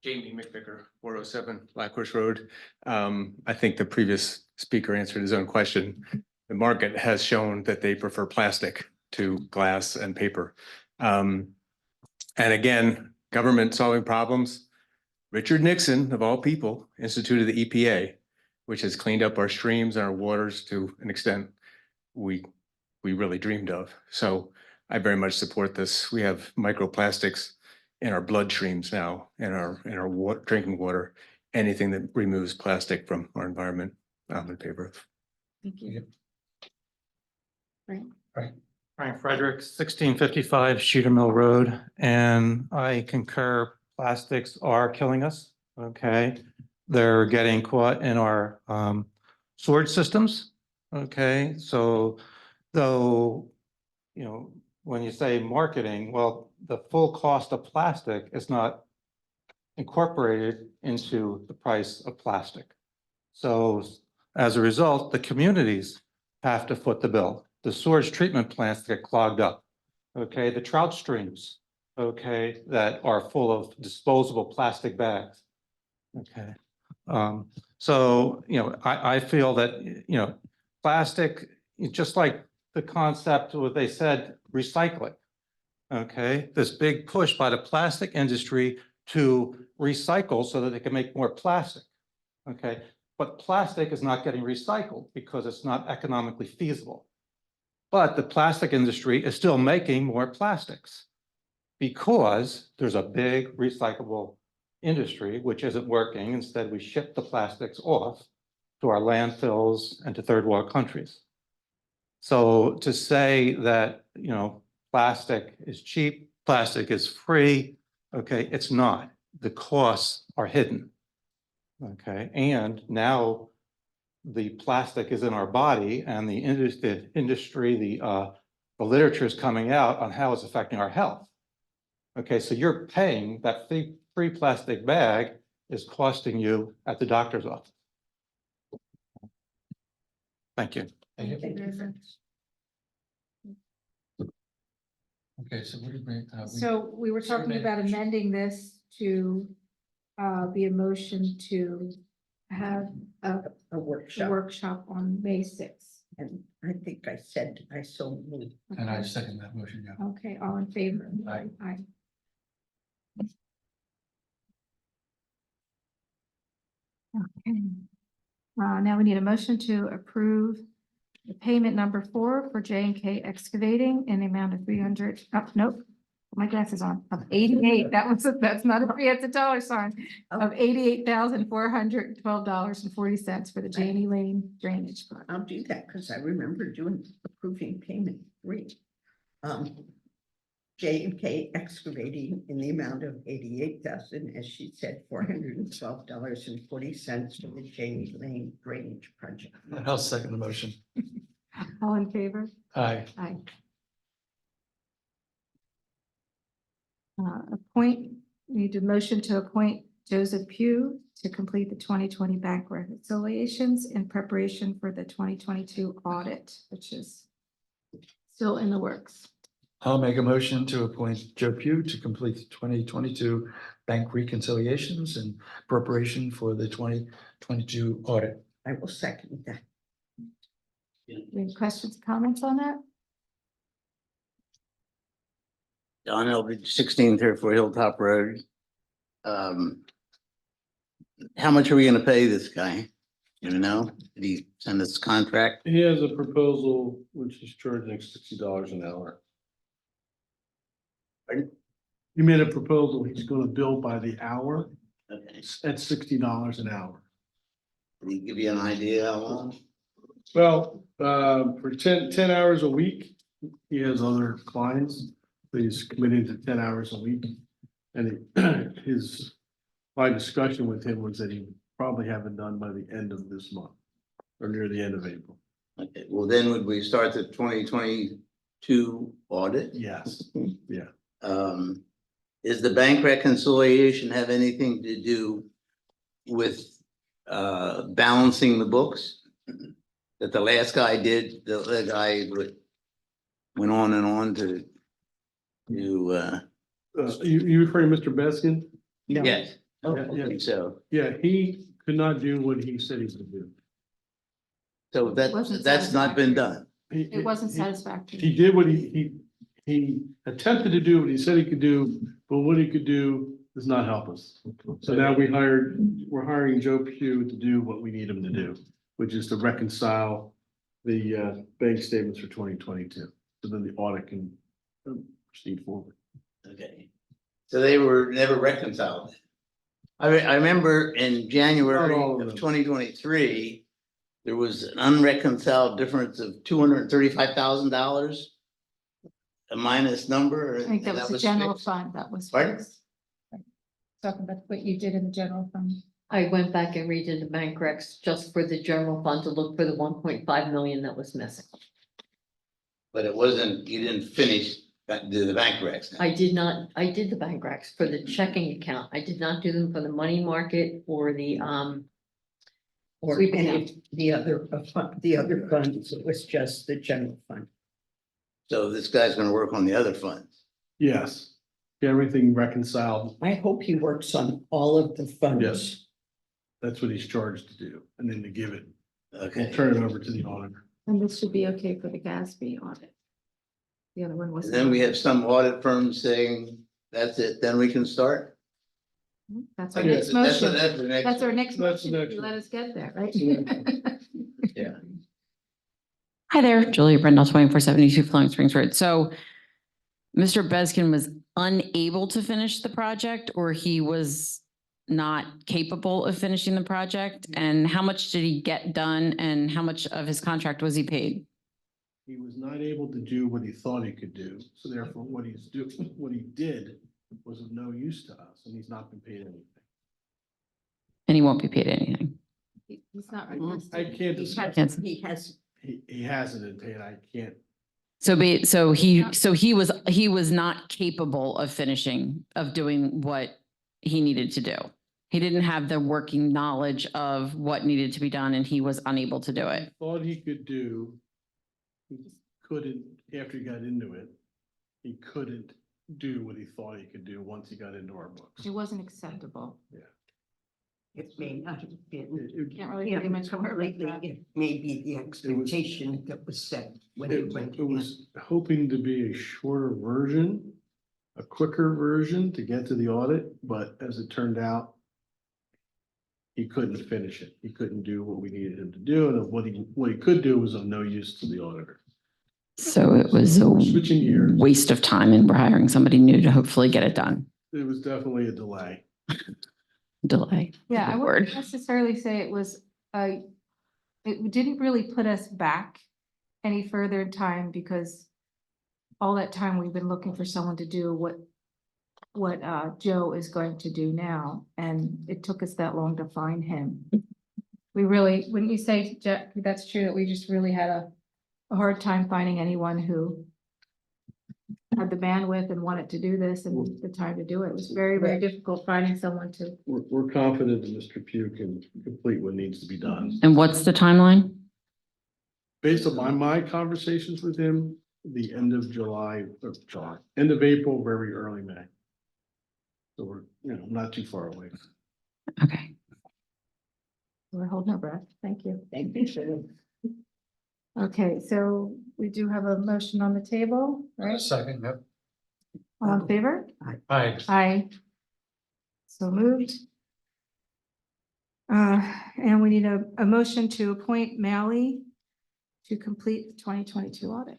Jamie McVicker, 407 Black Horse Road. I think the previous speaker answered his own question. The market has shown that they prefer plastic to glass and paper. And again, government solving problems. Richard Nixon, of all people, instituted the EPA, which has cleaned up our streams and our waters to an extent we really dreamed of. So I very much support this. We have microplastics in our blood streams now, in our drinking water. Anything that removes plastic from our environment, I'm in favor of. Thank you. Frank Frederick, 1655 Cedar Mill Road, and I concur, plastics are killing us, okay? They're getting caught in our sewage systems, okay? So though, you know, when you say marketing, well, the full cost of plastic is not incorporated into the price of plastic. So as a result, the communities have to foot the bill. The sewage treatment plants get clogged up, okay? The trout streams, okay, that are full of disposable plastic bags, okay? So, you know, I feel that, you know, plastic, just like the concept, what they said, recycling, okay? This big push by the plastic industry to recycle so that they can make more plastic, okay? But plastic is not getting recycled because it's not economically feasible. But the plastic industry is still making more plastics because there's a big recyclable industry which isn't working. Instead, we ship the plastics off to our landfills and to third world countries. So to say that, plastic is cheap, plastic is free, okay, it's not. The costs are hidden. Okay, and now the plastic is in our body and the industry, the literature is coming out on how it's affecting our health. Okay, so you're paying that free plastic bag is costing you at the doctor's office. Thank you. Thank you. Thank you very much. Okay, so what did So we were talking about amending this to be a motion to have a A workshop. workshop on May sixth. And I think I said, I so moved. And I second that motion, yeah. Okay, all in favor? Aye. Aye. Okay. Now we need a motion to approve the payment number 4 for J&K Excavating in the amount of 300, oh, nope. My glasses on, of 88, that's not a $300 sign, of $88,412.40 for the Janie Lane Drainage Fund. I'll do that because I remember approving payment 3. J&K Excavating in the amount of 88,000, as she said, $412.40 for the Janie Lane Drainage Project. And I'll second the motion. All in favor? Aye. Aye. Need a motion to appoint Joseph Pugh to complete the 2020 bank reconciliations in preparation for the 2022 audit, which is still in the works. I'll make a motion to appoint Joe Pugh to complete the 2022 bank reconciliations and preparation for the 2022 audit. I will second that. Any questions, comments on that? Don Elbridge, 1634 Hilltop Road. How much are we gonna pay this guy? You know, did he send us a contract? He has a proposal which he's charging $60 an hour. Pardon? He made a proposal, he's gonna bill by the hour Okay, at $60 an hour. did he give you an idea how long? Well, for 10 hours a week, he has other clients, but he's committing to 10 hours a week. And my discussion with him was that he would probably have it done by the end of this month or near the end of April. Okay, well, then would we start the 2022 audit? Yes, yeah. Is the bank reconciliation have anything to do with balancing the books? That the last guy did, the guy went on and on to You referring to Mr. Beskin? yes, I Yeah. think so. Yeah, he could not do what he said he would do. So Wasn't that's not been done. It wasn't satisfactory. He did what he attempted to do what he said he could do, but what he could do does not help us. So now we're hiring Joe Pugh to do what we need him to do, which is to reconcile the bank statements for 2022. So then the audit can proceed forward. Okay. So they were never reconciled. I remember in January Not all of of them. 2023, there was an unreconciled difference of $235,000. A minus number. I think that was the general fixed. fund that was. Pardden? fixed. Talking about what you did in the general fund. I went back and redid the bank recs just for the general fund to look for the 1.5 million that was missing. But it wasn't, you didn't finish, do the bank recs. I did the bank recs for the checking account. I did not do them for the money market or the, Or Sweep any account. of the other funds, it was just the general fund. So this guy's gonna work on the other funds. Yes, get everything reconciled. I hope he works on all of the funds. Yes. That's what he's charged to do, and then to give it, Okay. we'll turn it over to the auditor. And this should be okay for the GASB audit. The other one was. And then we have some audit firms saying, that's it, then we can start. That's our Yeah, next motion. That's the next. That's our next That's the motion. next You one. let us get there, right? Yeah. Hi there, Julia Brendel, 2472 Flowing Springs Road. So Mr. Beskin was unable to finish the project, or he was not capable of finishing the project? And how much did he get done, and how much of his contract was he paid? he was not able to do what he thought he could do. So therefore, what he did was of no use to us, and he's not been paid anything. And he won't be paid anything. He's not. I can't discuss. He has, He hasn't been paid. I can't. So he was not capable of finishing, of doing what he needed to do. He didn't have the working knowledge of what needed to be done and he was unable to do it. Thought he could do. He couldn't, after he got into it, he couldn't do what he thought he could do once he got into our books. It wasn't acceptable. it may not have been. Can't really Yeah, think of much more about completely, that. it may be the expectation that was set when he went It in. was hoping to be a shorter version, a quicker version to get to the audit, but as it turned out, he couldn't finish it. He couldn't do what we needed him to do, and what he could do was of no use to the auditor. So it was a Switching gears. waste of time and we're hiring somebody new to hopefully get it done. It was definitely a delay. Delay. Yeah, I Good wouldn't word. necessarily say it was, it didn't really put us back any further in time because all that time we've been looking for someone to do what Joe is going to do now, and it took us that long to find him. We really, wouldn't you say, Jack, that's true, that we just really had a hard time finding anyone who had the bandwidth and wanted to do this and the time to do it. It was very, very difficult finding someone to. We're confident that Mr. Pugh can complete what needs to be done. And what's the timeline? Based on my conversations with him, the end of end of April, very early May. So we're, not too far away. Okay. We're holding our breath. Thank you. Thank you. Okay, so we do have a motion on the table, right? Second, yep. All in favor? Aye. Aye. So moved. And we need a motion to appoint Mally to complete the 2022 audit.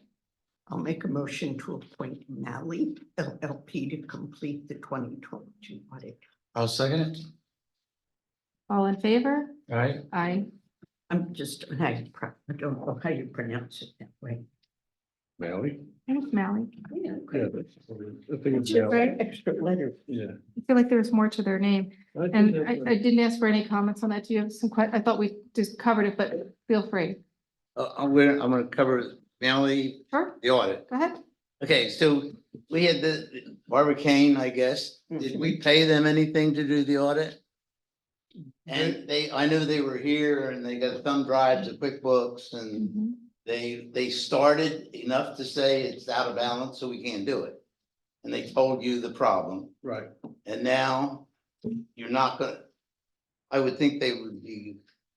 I'll make a motion to appoint Mally LLP to complete the 2022 audit. I'll second it. All in favor? Aye. Aye. I'm just, I don't know how you pronounce it that way. Mally? I think it's Mally. Yeah. Yeah, I think it's It's a Mally. very extra letter. Yeah. I feel like there's more to their name. And I didn't ask for any comments on that. Do you have some I thought we just covered it, but feel free. I'm gonna cover Mally, Sure, the audit. go ahead. Okay, so we had the Barbicane, I guess. Did we pay them anything to do the audit? And I know they were here and they got thumb drives of QuickBooks and they started enough to say it's out of balance, so we can't do it. And they told you the problem, Right. and now you're not gonna. I would think they would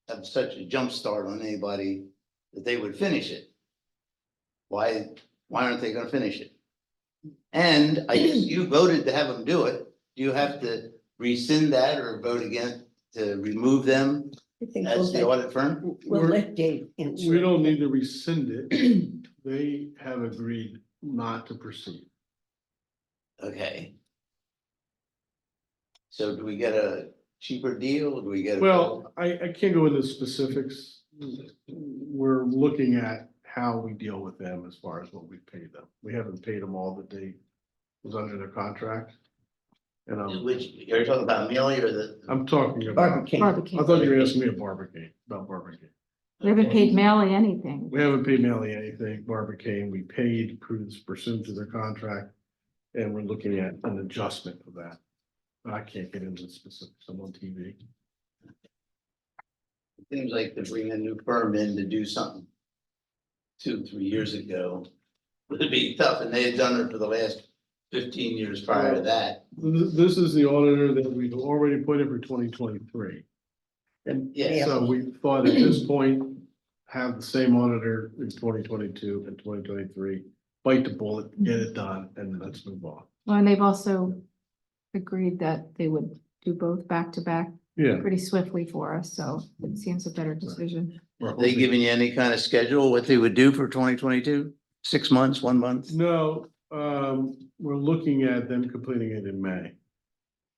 have such a jump start on anybody that they would finish it. Why aren't they gonna finish it? And I guess you voted to have them do it. Do you have to rescind that or vote again to remove them I think as the audit firm? we'll let Dave answer. We don't need to rescind it. They have agreed not to proceed. Okay. So do we get a cheaper deal? Do we get? Well, I can't go into specifics. We're looking at how we deal with them as far as what we've paid them. We haven't paid them all that they was under their contract. And Which, are you talking about Millie or the? I'm talking about, Barbecue. Barbecue. I thought you were asking me about Barbicane. We haven't paid Mally anything. We haven't paid Mally anything. Barbicane, we paid pursuant to their contract. And we're looking at an adjustment of that. I can't get into the specifics. I'm on TV. It seems like to bring a new firm in to do something 2, 3 years ago would be tough, and they had done it for the last 15 years prior to that. This is the auditor that we've already put in for 2023. Yeah. So we thought at this point, have the same auditor in 2022 and 2023, bite the bullet, get it done, and let's move on. Well, and they've also agreed that they would do both back to back Yeah. pretty swiftly for us, so it seems a better decision. Have they given you any kind of schedule, what they would do for 2022? 6 months, 1 month? No, we're looking at them completing it in May.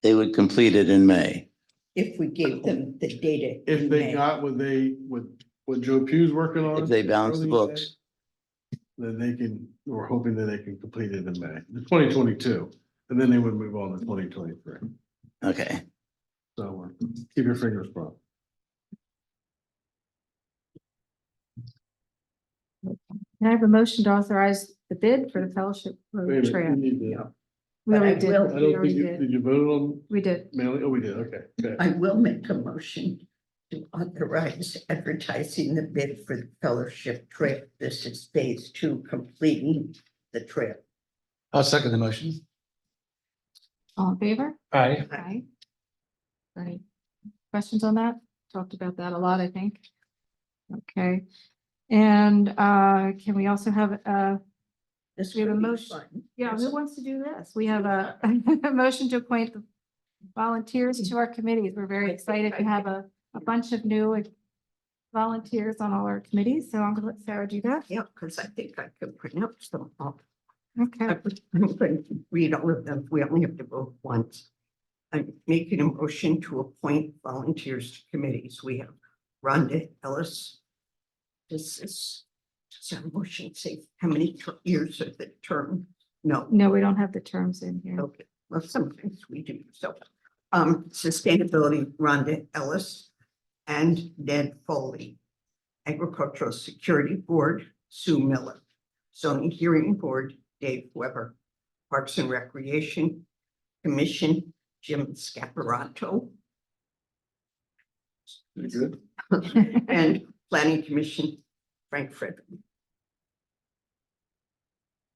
They would complete it in May. If we gave them the data. If in they May. got what Joe Pugh's working on. If they balance the early books. then we're hoping that they can complete it in May, the 2022, and then they would move on to 2023. Okay. So keep your fingers crossed. Can I have a motion to authorize the bid for the Fellowship Wait a Road minute, Trail? we need to- We But I already did. will- I We don't already think did. did you vote on We did. mailing? Oh, we did, okay. Okay. I will make a motion to authorize advertising the bid for the Fellowship Trail. This is phase 2, completing the trail. I'll second the motion. All in favor? Aye. Aye. Right. Questions on that? Talked about that a lot, I think. Okay. And can we also have This we have a would be motion. fun. Yeah, who wants to do this? We have a a motion to appoint the volunteers to our committees. We're very excited to have a bunch of new volunteers on all our committees. So I'm gonna let Sarah do that. Yeah, because I think I could pronounce them all. Okay. I'm going to read all of them. We only have to vote once. I'm making a motion to appoint volunteers to committees. We have Rhonda Ellis. Does our motion say how many years of the term? No. No, we don't have the terms in here. Okay, well, sometimes we do. So, sustainability, Rhonda Ellis and Ned Foley. Agricultural Security Board, Sue Miller. Zoning Hearing Board, Dave Weber. Parks and Recreation Commission, Jim Scaparato. You good? And Planning Commission, Frank Frederick.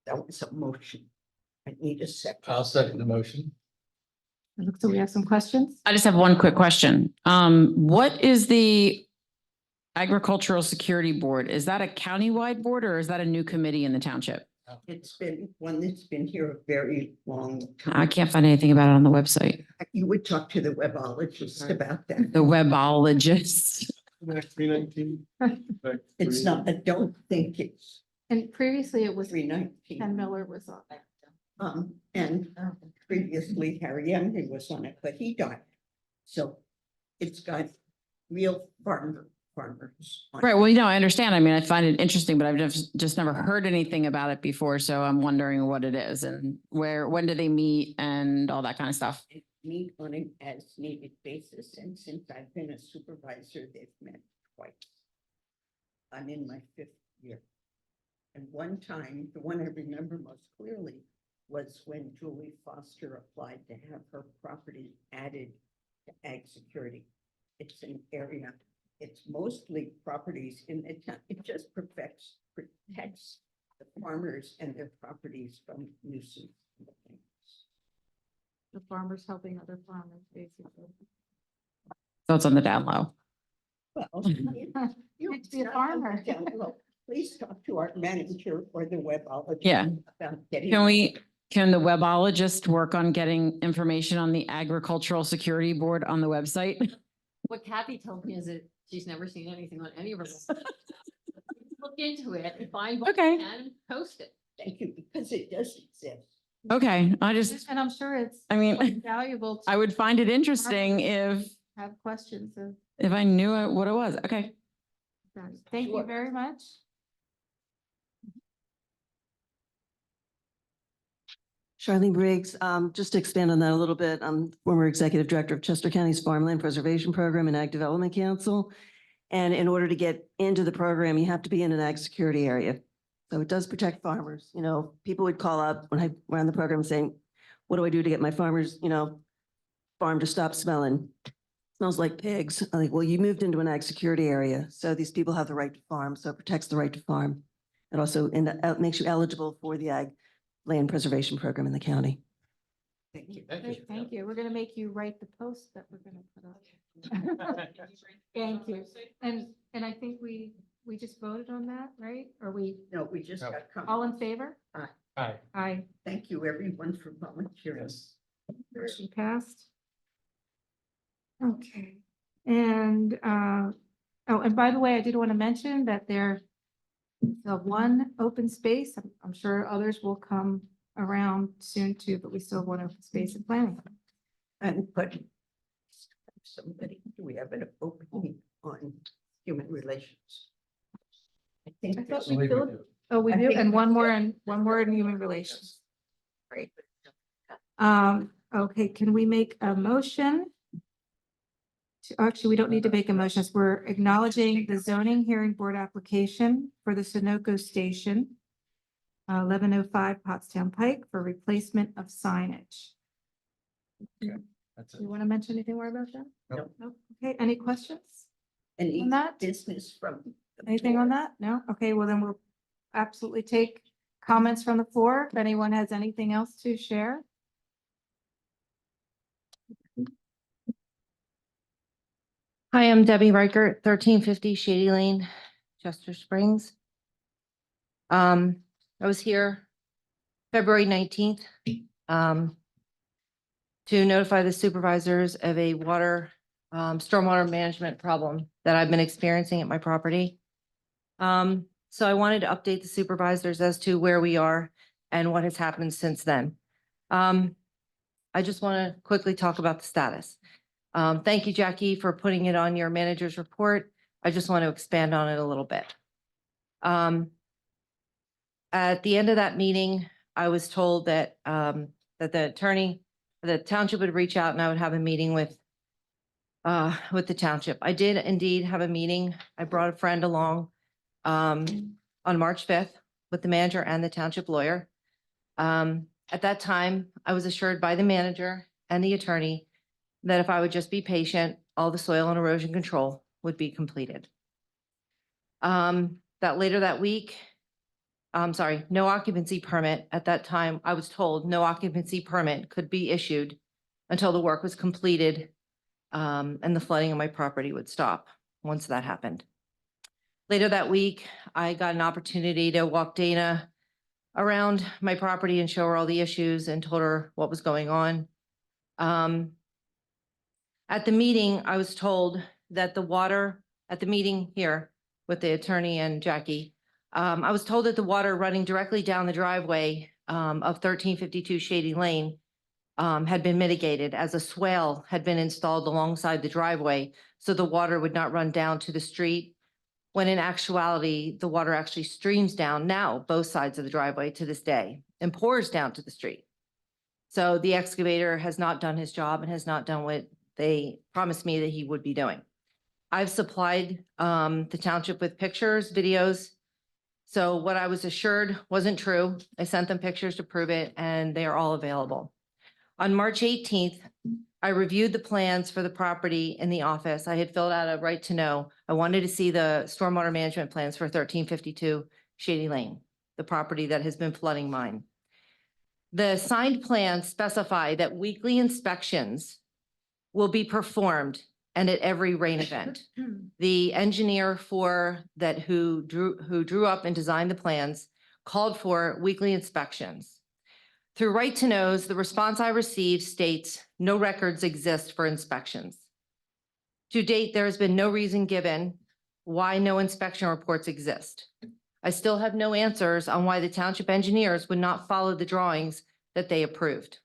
That was a motion. I need a second. I'll second the motion. It looks like we have some questions. I just have one quick question. What is the Agricultural Security Board? Is that a countywide board or is that a new committee in the township? It's been one that's been here a very long I time. can't find anything about it on the website. You would talk to the webologist about that. The webologist. Back 319. It's not, I don't think it's And previously it was 319. Ken Miller was on that. And previously Harry Emily was on it, but he died. So it's got real farmers on Right. it. Well, I understand. I mean, I find it interesting, but I've just never heard anything about it before. So I'm wondering what it is and when do they meet and all that kind of stuff. They meet on an as needed basis, and since I've been a supervisor, they've met twice. I'm in my 5th year. And one time, the one I remember most clearly was when Julie Foster applied to have her property added to ag security. It's an area, it's mostly properties in the town. It just protects the farmers and their properties from nuisance. The farmers helping other farmers, basically. So it's on the down low. Well, You have to be a farmer. Please talk to our manager or the webologist. Yeah. About getting. Can the webologist work on getting information on the Agricultural Security Board on the website? What Kathy told me is that she's never seen anything on any of her. Look into it and find what Okay. you can and post it. Thank you, because it does exist. Okay, And I'm sure it's I mean, quite valuable to I would find it interesting if have questions of. I knew what it was. Okay. Thank you Sure. very much. Charlene Briggs, just to expand on that a little bit, I'm former executive director of Chester County's Farmland Preservation Program and Ag Development Council. And in order to get into the program, you have to be in an ag security area. So it does protect farmers. You know, people would call up when I ran the program saying, what do I do to get my farmers, farm to stop smelling? Smells like pigs. I'm like, well, you moved into an ag security area. So these people have the right to farm. So it protects the right to farm. It also makes you eligible for the ag land preservation program in the county. Thank you. Great, thank you. We're gonna make you write the post that we're gonna put up. Thank you. And I think we just voted on that, right? Or No, we just No. got. all in favor? Aye. Aye. Thank you, everyone, for volunteering. Motion passed. Okay, and, and by the way, I did want to mention that the one open space, I'm sure others will come around soon too, but we still have one open space in planning. But somebody, do we have an opening on human relations? I think I thought there's- we believe we filled, do. Oh, we I do, think- and one more in human relations. Great. Okay, can we make a motion? Actually, we don't need to make a motion. We're acknowledging the zoning hearing board application for the Sunoco station. 1105 Pottstown Pike for replacement of signage. That's it. You want to mention anything more about that? Nope. No? Okay, any questions? Any On that? business from? the Anything on board? that? No? Okay, well then we'll absolutely take comments from the floor. If anyone has anything else to share. Hi, I'm Debbie Reichert, 1350 Shady Lane, Chester Springs. I was here February 19th to notify the supervisors of a stormwater management problem that I've been experiencing at my property. So I wanted to update the supervisors as to where we are and what has happened since then. I just want to quickly talk about the status. Thank you, Jackie, for putting it on your manager's report. I just want to expand on it a little bit. At the end of that meeting, I was told that the township would reach out and I would have a meeting with the township. I did indeed have a meeting. I brought a friend along on March 5th with the manager and the township lawyer. At that time, I was assured by the manager and the attorney that if I would just be patient, all the soil and erosion control would be completed. That later that week, no occupancy permit. At that time, I was told no occupancy permit could be issued until the work was completed, and the flooding of my property would stop once that happened. Later that week, I got an opportunity to walk Dana around my property and show her all the issues and told her what was going on. At the meeting, I was told that the water, at the meeting here with the attorney and Jackie, I was told that the water running directly down the driveway of 1352 Shady Lane had been mitigated as a swale had been installed alongside the driveway, so the water would not run down to the street, when in actuality, the water actually streams down now both sides of the driveway to this day and pours down to the street. So the excavator has not done his job and has not done what they promised me that he would be doing. I've supplied the township with pictures, videos. So what I was assured wasn't true. I sent them pictures to prove it, and they are all available. On March 18th, I reviewed the plans for the property in the office. I had filled out a right to know. I wanted to see the stormwater management plans for 1352 Shady Lane, the property that has been flooding mine. The signed plans specify that weekly inspections will be performed and at every rain event. The engineer who drew up and designed the plans called for weekly inspections. Through right to knows, the response I received states no records exist for inspections. To date, there has been no reason given why no inspection reports exist. I still have no answers on why the township engineers would not follow the drawings that they approved.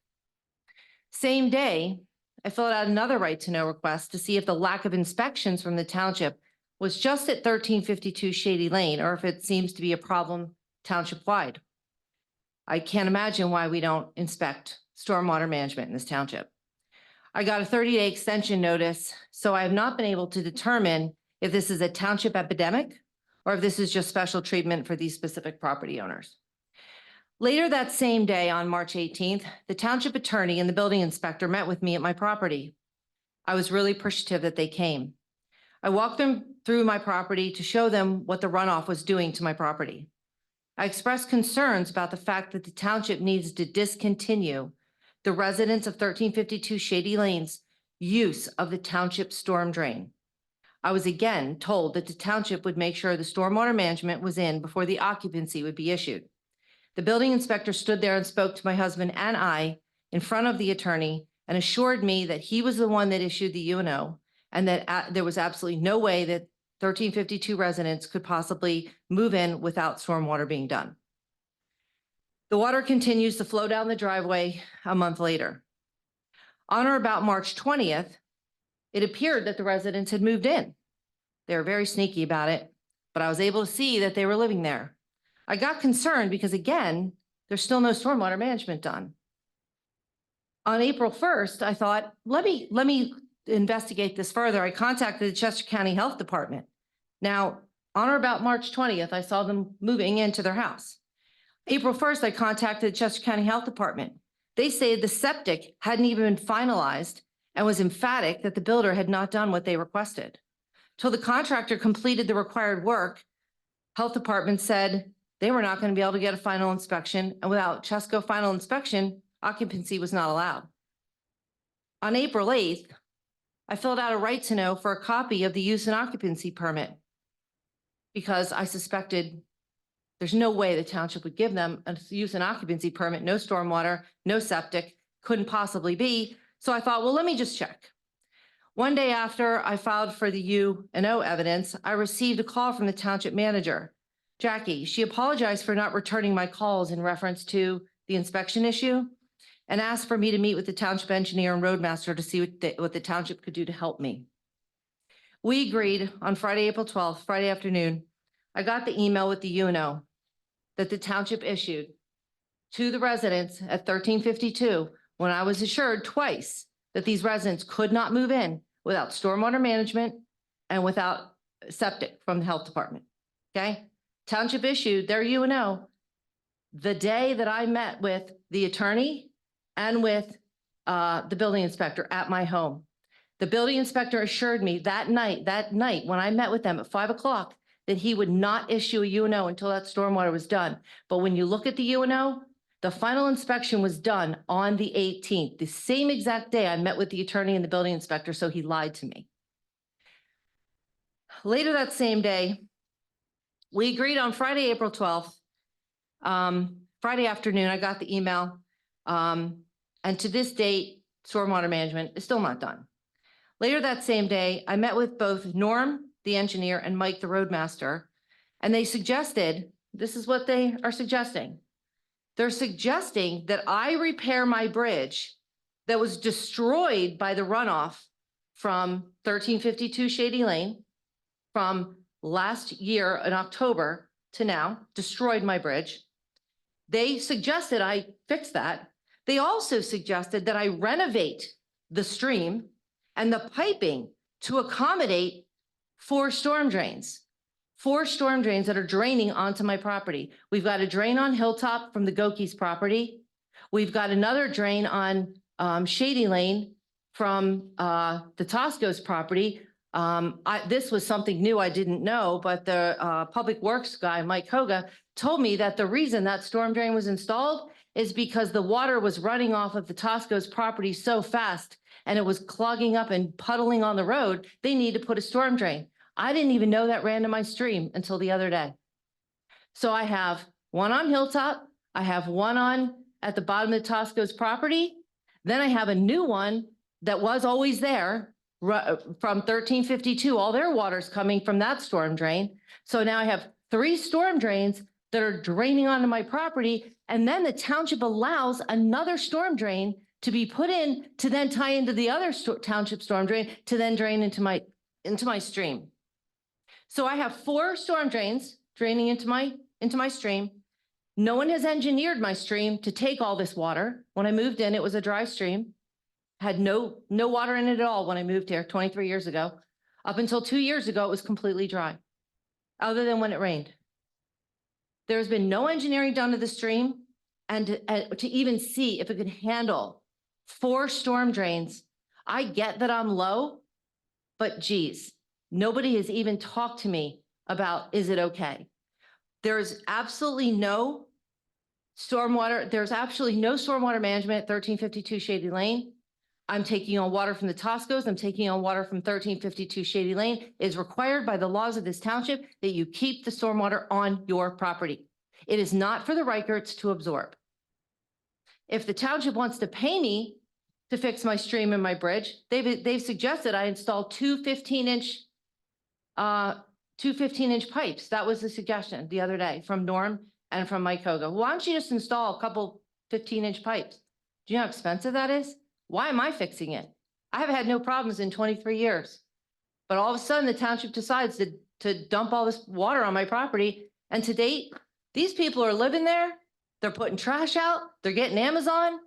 Same day, I filled out another right to know request to see if the lack of inspections from the township was just at 1352 Shady Lane or if it seems to be a problem township-wide. I can't imagine why we don't inspect stormwater management in this township. I got a 30-day extension notice, so I have not been able to determine if this is a township epidemic or if this is just special treatment for these specific property owners. Later that same day, on March 18th, the township attorney and the building inspector met with me at my property. I was really appreciative that they came. I walked them through my property to show them what the runoff was doing to my property. I expressed concerns about the fact that the township needs to discontinue the residents of 1352 Shady Lane's use of the township storm drain. I was again told that the township would make sure the stormwater management was in before the occupancy would be issued. The building inspector stood there and spoke to my husband and I in front of the attorney and assured me that he was the one that issued the UNO and that there was absolutely no way that 1352 residents could possibly move in without stormwater being done. The water continues to flow down the driveway a month later. On or about March 20th, it appeared that the residents had moved in. They were very sneaky about it, but I was able to see that they were living there. I got concerned because again, there's still no stormwater management done. On April 1st, I thought, let me investigate this further. I contacted the Chester County Health Department. Now, on or about March 20th, I saw them moving into their house. April 1st, I contacted the Chester County Health Department. They say the septic hadn't even been finalized and was emphatic that the builder had not done what they requested. Till the contractor completed the required work, Health Department said they were not going to be able to get a final inspection, and without Chesco final inspection, occupancy was not allowed. On April 8th, I filled out a right to know for a copy of the use and occupancy permit because I suspected there's no way the township would give them a use and occupancy permit, no stormwater, no septic, couldn't possibly be. So I thought, well, let me just check. One day after I filed for the U&O evidence, I received a call from the township manager, Jackie. She apologized for not returning my calls in reference to the inspection issue and asked for me to meet with the township engineer and roadmaster to see what the township could do to help me. We agreed on Friday, April 12th, Friday afternoon. I got the email with the U&O that the township issued to the residents at 1352 when I was assured twice that these residents could not move in without stormwater management and without septic from the health department. Okay. Township issued their U&O the day that I met with the attorney and with the building inspector at my home. The building inspector assured me that night when I met with them at 5 o'clock, that he would not issue a U&O until that stormwater was done. But when you look at the U&O, the final inspection was done on the 18th, the same exact day I met with the attorney and the building inspector, so he lied to me. Later that same day, we agreed on Friday, April 12th. Friday afternoon, I got the email. And to this date, stormwater management is still not done. Later that same day, I met with both Norm, the engineer, and Mike, the roadmaster, and they suggested, this is what they are suggesting. They're suggesting that I repair my bridge that was destroyed by the runoff from 1352 Shady Lane from last year in October to now, destroyed my bridge. They suggested I fix that. They also suggested that I renovate the stream and the piping to accommodate 4 storm drains. 4 storm drains that are draining onto my property. We've got a drain on Hilltop from the Gokey's property. We've got another drain on Shady Lane from the Tosco's property. This was something new I didn't know, but the public works guy, Mike Hoga, told me that the reason that storm drain was installed is because the water was running off of the Tosco's property so fast and it was clogging up and puddling on the road, they need to put a storm drain. I didn't even know that ran to my stream until the other day. So I have one on Hilltop. I have one on at the bottom of the Tosco's property. Then I have a new one that was always there from 1352. All their water's coming from that storm drain. So now I have 3 storm drains that are draining onto my property. And then the township allows another storm drain to be put in to then tie into the other township storm drain to then drain into my stream. So I have 4 storm drains draining into my stream. No one has engineered my stream to take all this water. When I moved in, it was a dry stream. Had no water in it at all when I moved here 23 years ago. Up until 2 years ago, it was completely dry, other than when it rained. There's been no engineering done to the stream and to even see if it could handle 4 storm drains. I get that I'm low, but geez, nobody has even talked to me about, is it okay? There's absolutely no stormwater. There's absolutely no stormwater management at 1352 Shady Lane. I'm taking on water from the Tosco's. I'm taking on water from 1352 Shady Lane. It is required by the laws of this township that you keep the stormwater on your property. It is not for the Reicherts to absorb. If the township wants to pay me to fix my stream and my bridge, they've suggested I install 2 15-inch pipes. That was the suggestion the other day from Norm and from Mike Hoga. Why don't you just install a couple 15-inch pipes? Do you know how expensive that is? Why am I fixing it? I have had no problems in 23 years. But all of a sudden, the township decides to dump all this water on my property. And to date, These people are living there. They're putting trash out. They're getting Amazon.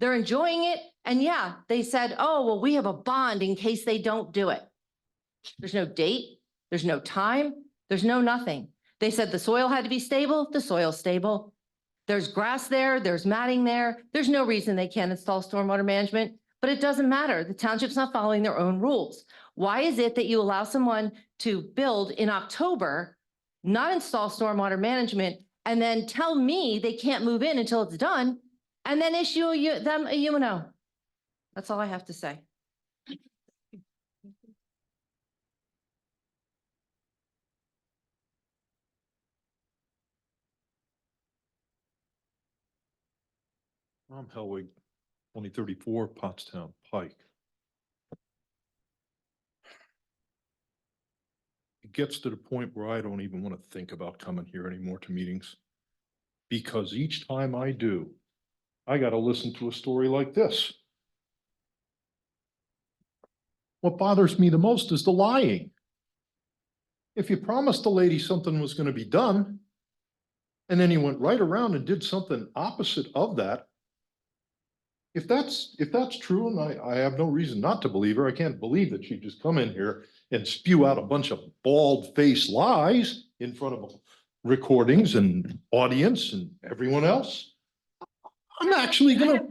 They're enjoying it. And yeah, they said, oh, well, we have a bond in case they don't do it. There's no date. There's no time. There's no nothing. They said the soil had to be stable. The soil's stable. There's grass there. There's matting there. There's no reason they can't install stormwater management, but it doesn't matter. The township's not following their own rules. Why is it that you allow someone to build in October, not install stormwater management, and then tell me they can't move in until it's done, and then issue them a UNO? That's all I have to say. Tom Helwig, 2034 Pottstown Pike. It gets to the point where I don't even want to think about coming here anymore to meetings. Because each time I do, I got to listen to a story like this. What bothers me the most is the lying. If you promised the lady something was going to be done, and then you went right around and did something opposite of that, if that's true, and I have no reason not to believe her, I can't believe that she'd just come in here and spew out a bunch of bald-faced lies in front of recordings and audience and everyone else. I'm actually gonna,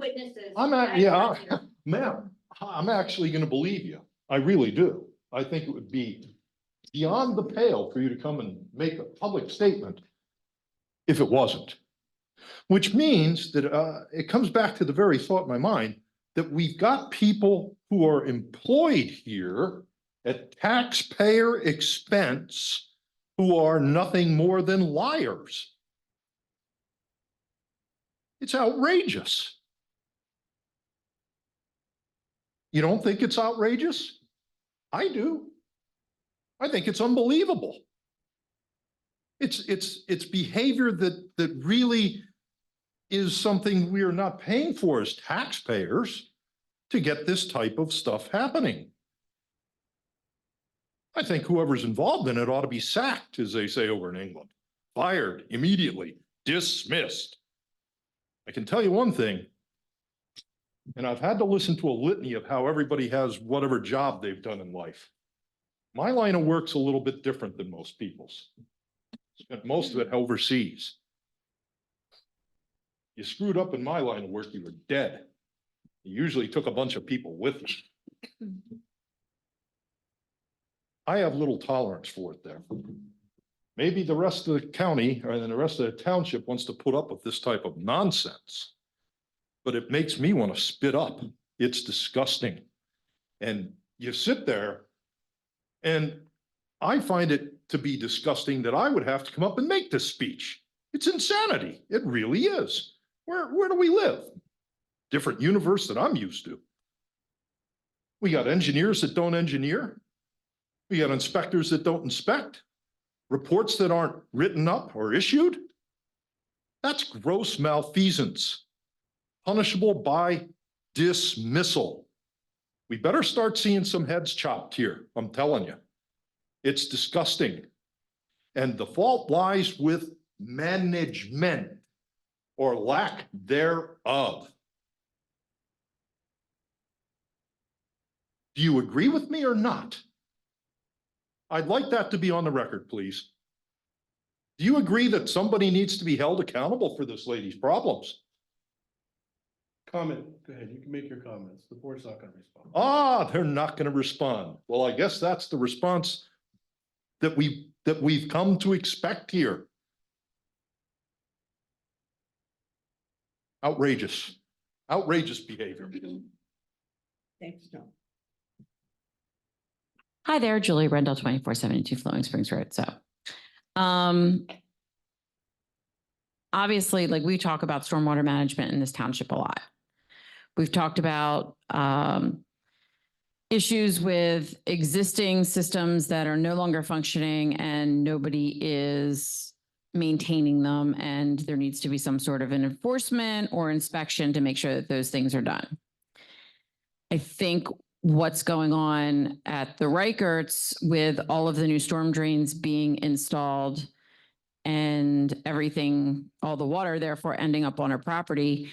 ma'am, I'm actually gonna believe you. I really do. I think it would be beyond the pale for you to come and make a public statement if it wasn't. Which means that it comes back to the very thought in my mind that we've got people who are employed here at taxpayer expense who are nothing more than liars. It's outrageous. You don't think it's outrageous? I do. I think it's unbelievable. It's behavior that really is something we are not paying for as taxpayers to get this type of stuff happening. I think whoever's involved in it ought to be sacked, as they say over in England, fired immediately, dismissed. I can tell you one thing, and I've had to listen to a litany of how everybody has whatever job they've done in life. My line of work's a little bit different than most people's. Spent most of it overseas. You screwed up in my line of work, you were dead. You usually took a bunch of people with you. I have little tolerance for it there. Maybe the rest of the county or the rest of the township wants to put up with this type of nonsense. But it makes me want to spit up. It's disgusting. And you sit there and I find it to be disgusting that I would have to come up and make this speech. It's insanity. It really is. Where do we live? Different universe that I'm used to. We got engineers that don't engineer. We got inspectors that don't inspect. Reports that aren't written up or issued. That's gross malfeasance, punishable by dismissal. We better start seeing some heads chopped here, I'm telling you. It's disgusting. And the fault lies with management or lack thereof. Do you agree with me or not? I'd like that to be on the record, please. Do you agree that somebody needs to be held accountable for this lady's problems? Comment, go ahead, you can make your comments. The board's not gonna respond. Ah, they're not going to respond. Well, I guess that's the response that we've come to expect here. Outrageous, outrageous behavior. Thanks, John. Hi there, Julie Rendell, 2472 Flowing Springs Road. So, obviously, like we talk about stormwater management in this township a lot. We've talked about issues with existing systems that are no longer functioning and nobody is maintaining them, and there needs to be some sort of an enforcement or inspection to make sure that those things are done. I think what's going on at the Reicherts with all of the new storm drains being installed and everything, all the water therefore ending up on her property.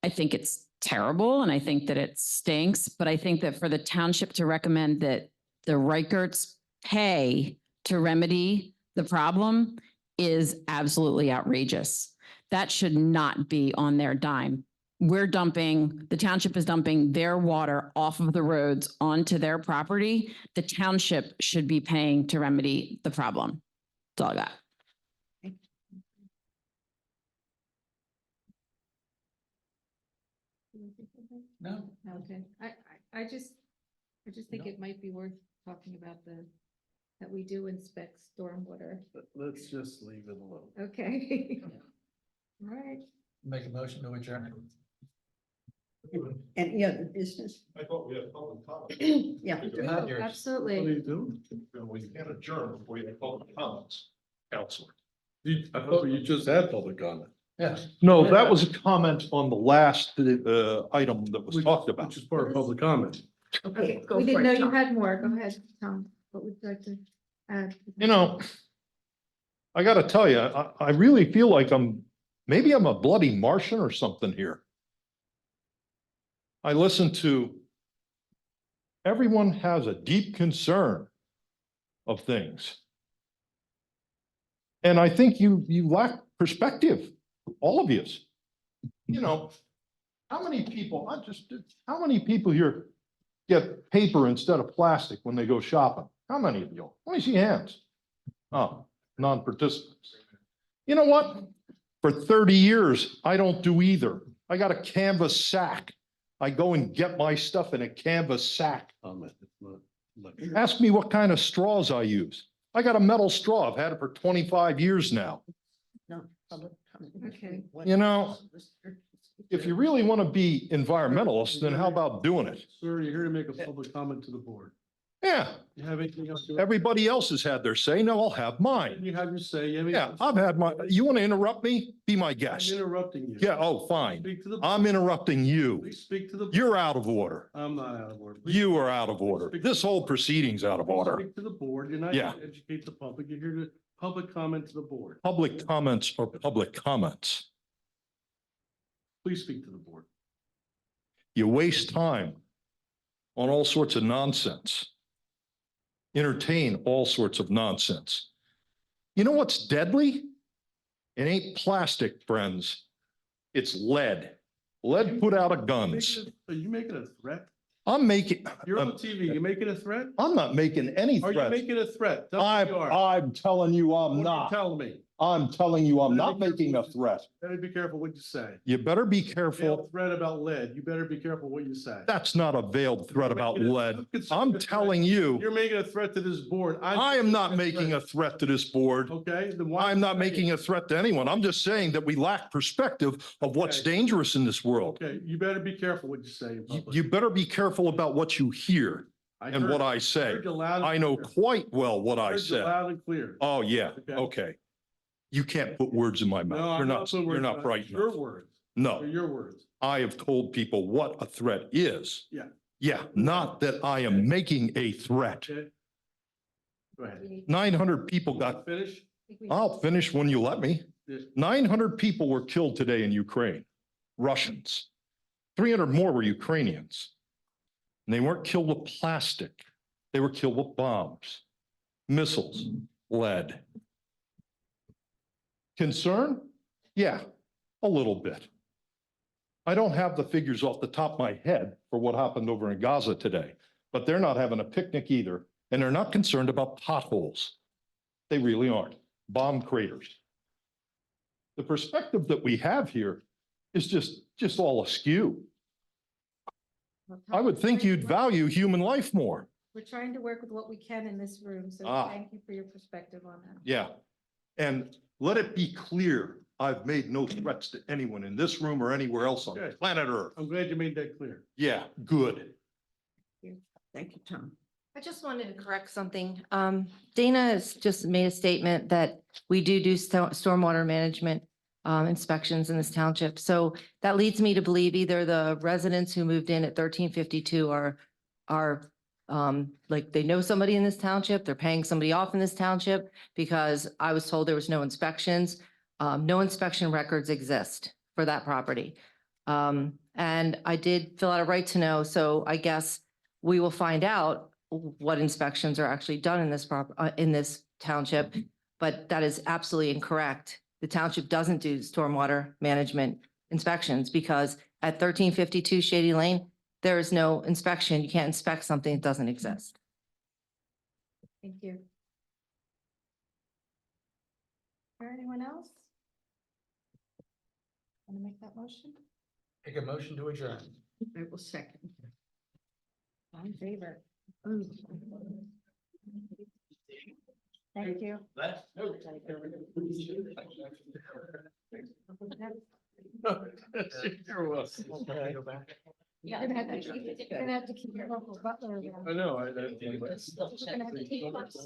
I think it's terrible and I think that it stinks, but I think that for the township to recommend that the Reicherts pay to remedy the problem is absolutely outrageous. That should not be on their dime. The township is dumping their water off of the roads onto their property. The township should be paying to remedy the problem. That's all I got. No. Okay, I just think it might be worth talking about that we do inspect stormwater. Let's just leave it alone. Okay. All right. Make a motion to adjourn. Any other business? I thought we had public comment. Yeah. Not yours. What do Absolutely. you do? Well, you can't adjourn before you have public comments, Counselor. I thought you just had public comment. Yeah. No, that was a comment on the last item that was talked about. Which is part of public comment. Okay, go We for didn't it, know you Tom. had more. Go ahead, Tom. What would you like to add? You know, I gotta tell you, I really feel like maybe I'm a bloody Martian or something here. I listen to everyone has a deep concern of things. And I think you lack perspective, all of you. You know, how many people here get paper instead of plastic when they go shopping? How many of you? Let me see hands. Oh, non-participants. You know what? For 30 years, I don't do either. I got a canvas sack. I go and get my stuff in a canvas sack. Comment. It's not Ask me what kind of straws I use. I got a metal straw. I've had it for 25 years now. No, public comment. Okay. You know, if you really want to be environmentalist, then how about doing it? Sir, you're here to make a public comment to the board. Yeah, You have anything else? everybody else has had their say. Now I'll have mine. You have your say. Yeah, I've had you want to interrupt me? Be my I'm guest. interrupting you. Yeah, oh, fine. Speak to the. I'm interrupting you. Please speak to the. You're out of order. I'm not out of order. Please You are out of order. This whole proceeding's out of order. Speak to the board. You're not Yeah. here to educate the public. You're here to public comment to the board. Public comments are public comments. Please speak to the board. You waste time on all sorts of nonsense. Entertain all sorts of nonsense. You know what's deadly? It ain't plastic, friends. It's lead. Lead put out of guns. Are you making a threat? I'm making, You're on TV. You're making a threat? I'm not making any Are you threats. making a threat? Tell me you are. I'm telling you What I'm are you not. telling me? I'm telling you I'm Better not be making a careful. threat. Better be careful what you say. You better be Veiled careful. threat about lead. You better be careful what you say. That's not a veiled threat about You're making a- lead. I'm considering I'm a threat. telling you, You're making a threat to this board. I am not making a threat to this board. Okay, then why? I'm not making a threat to anyone. I'm just saying that we lack perspective of what's Okay. dangerous in this world. Okay, you better be careful what you say in public. You better be careful about what you hear I and heard- what I say. heard you loud and I know clear. quite well what I Heard you said. Loud and clear. Oh, yeah, Okay. okay. You can't put words in my No, mouth. I'm putting You're words not on- bright Your enough. words. No, They're your words. I have told people what a threat is. Yeah. Yeah, not that I am making a threat. Okay. Go ahead. 900 people got, Finish. I'll finish when you let me. Yeah. 900 people were killed today in Ukraine, Russians. 300 more were Ukrainians. And they weren't killed with plastic. They were killed with bombs, missiles, lead. Concern? Yeah, a little bit. I don't have the figures off the top of my head for what happened over in Gaza today, but they're not having a picnic either. And they're not concerned about potholes. They really aren't. Bomb craters. The perspective that we have here is just all askew. I would think you'd value human life more. We're trying to work with what we can in this room, so Ah. thank you for your perspective on that. Yeah. And let it be clear, I've made no threats to anyone in this room or anywhere else on Okay. planet Earth. I'm glad you made that clear. Yeah, good. Thank you, Tom. I just wanted to correct something. Dana has just made a statement that we do stormwater management inspections in this township. So that leads me to believe either the residents who moved in at 1352 are Like they know somebody in this township, they're paying somebody off in this township because I was told there was no inspections. No inspection records exist for that property. And I did fill out a right to know, so I guess we will find out what inspections are actually done in in this township. But that is absolutely incorrect. The township doesn't do stormwater management inspections because at 1352 Shady Lane, there is no inspection. You can't inspect something that doesn't exist. Thank you. Or anyone else? Want to make that motion? Take a motion to adjourn. I will second. All in favor? Thank you. Yeah. You're gonna have to keep your local butler around. I know, We're gonna have to keep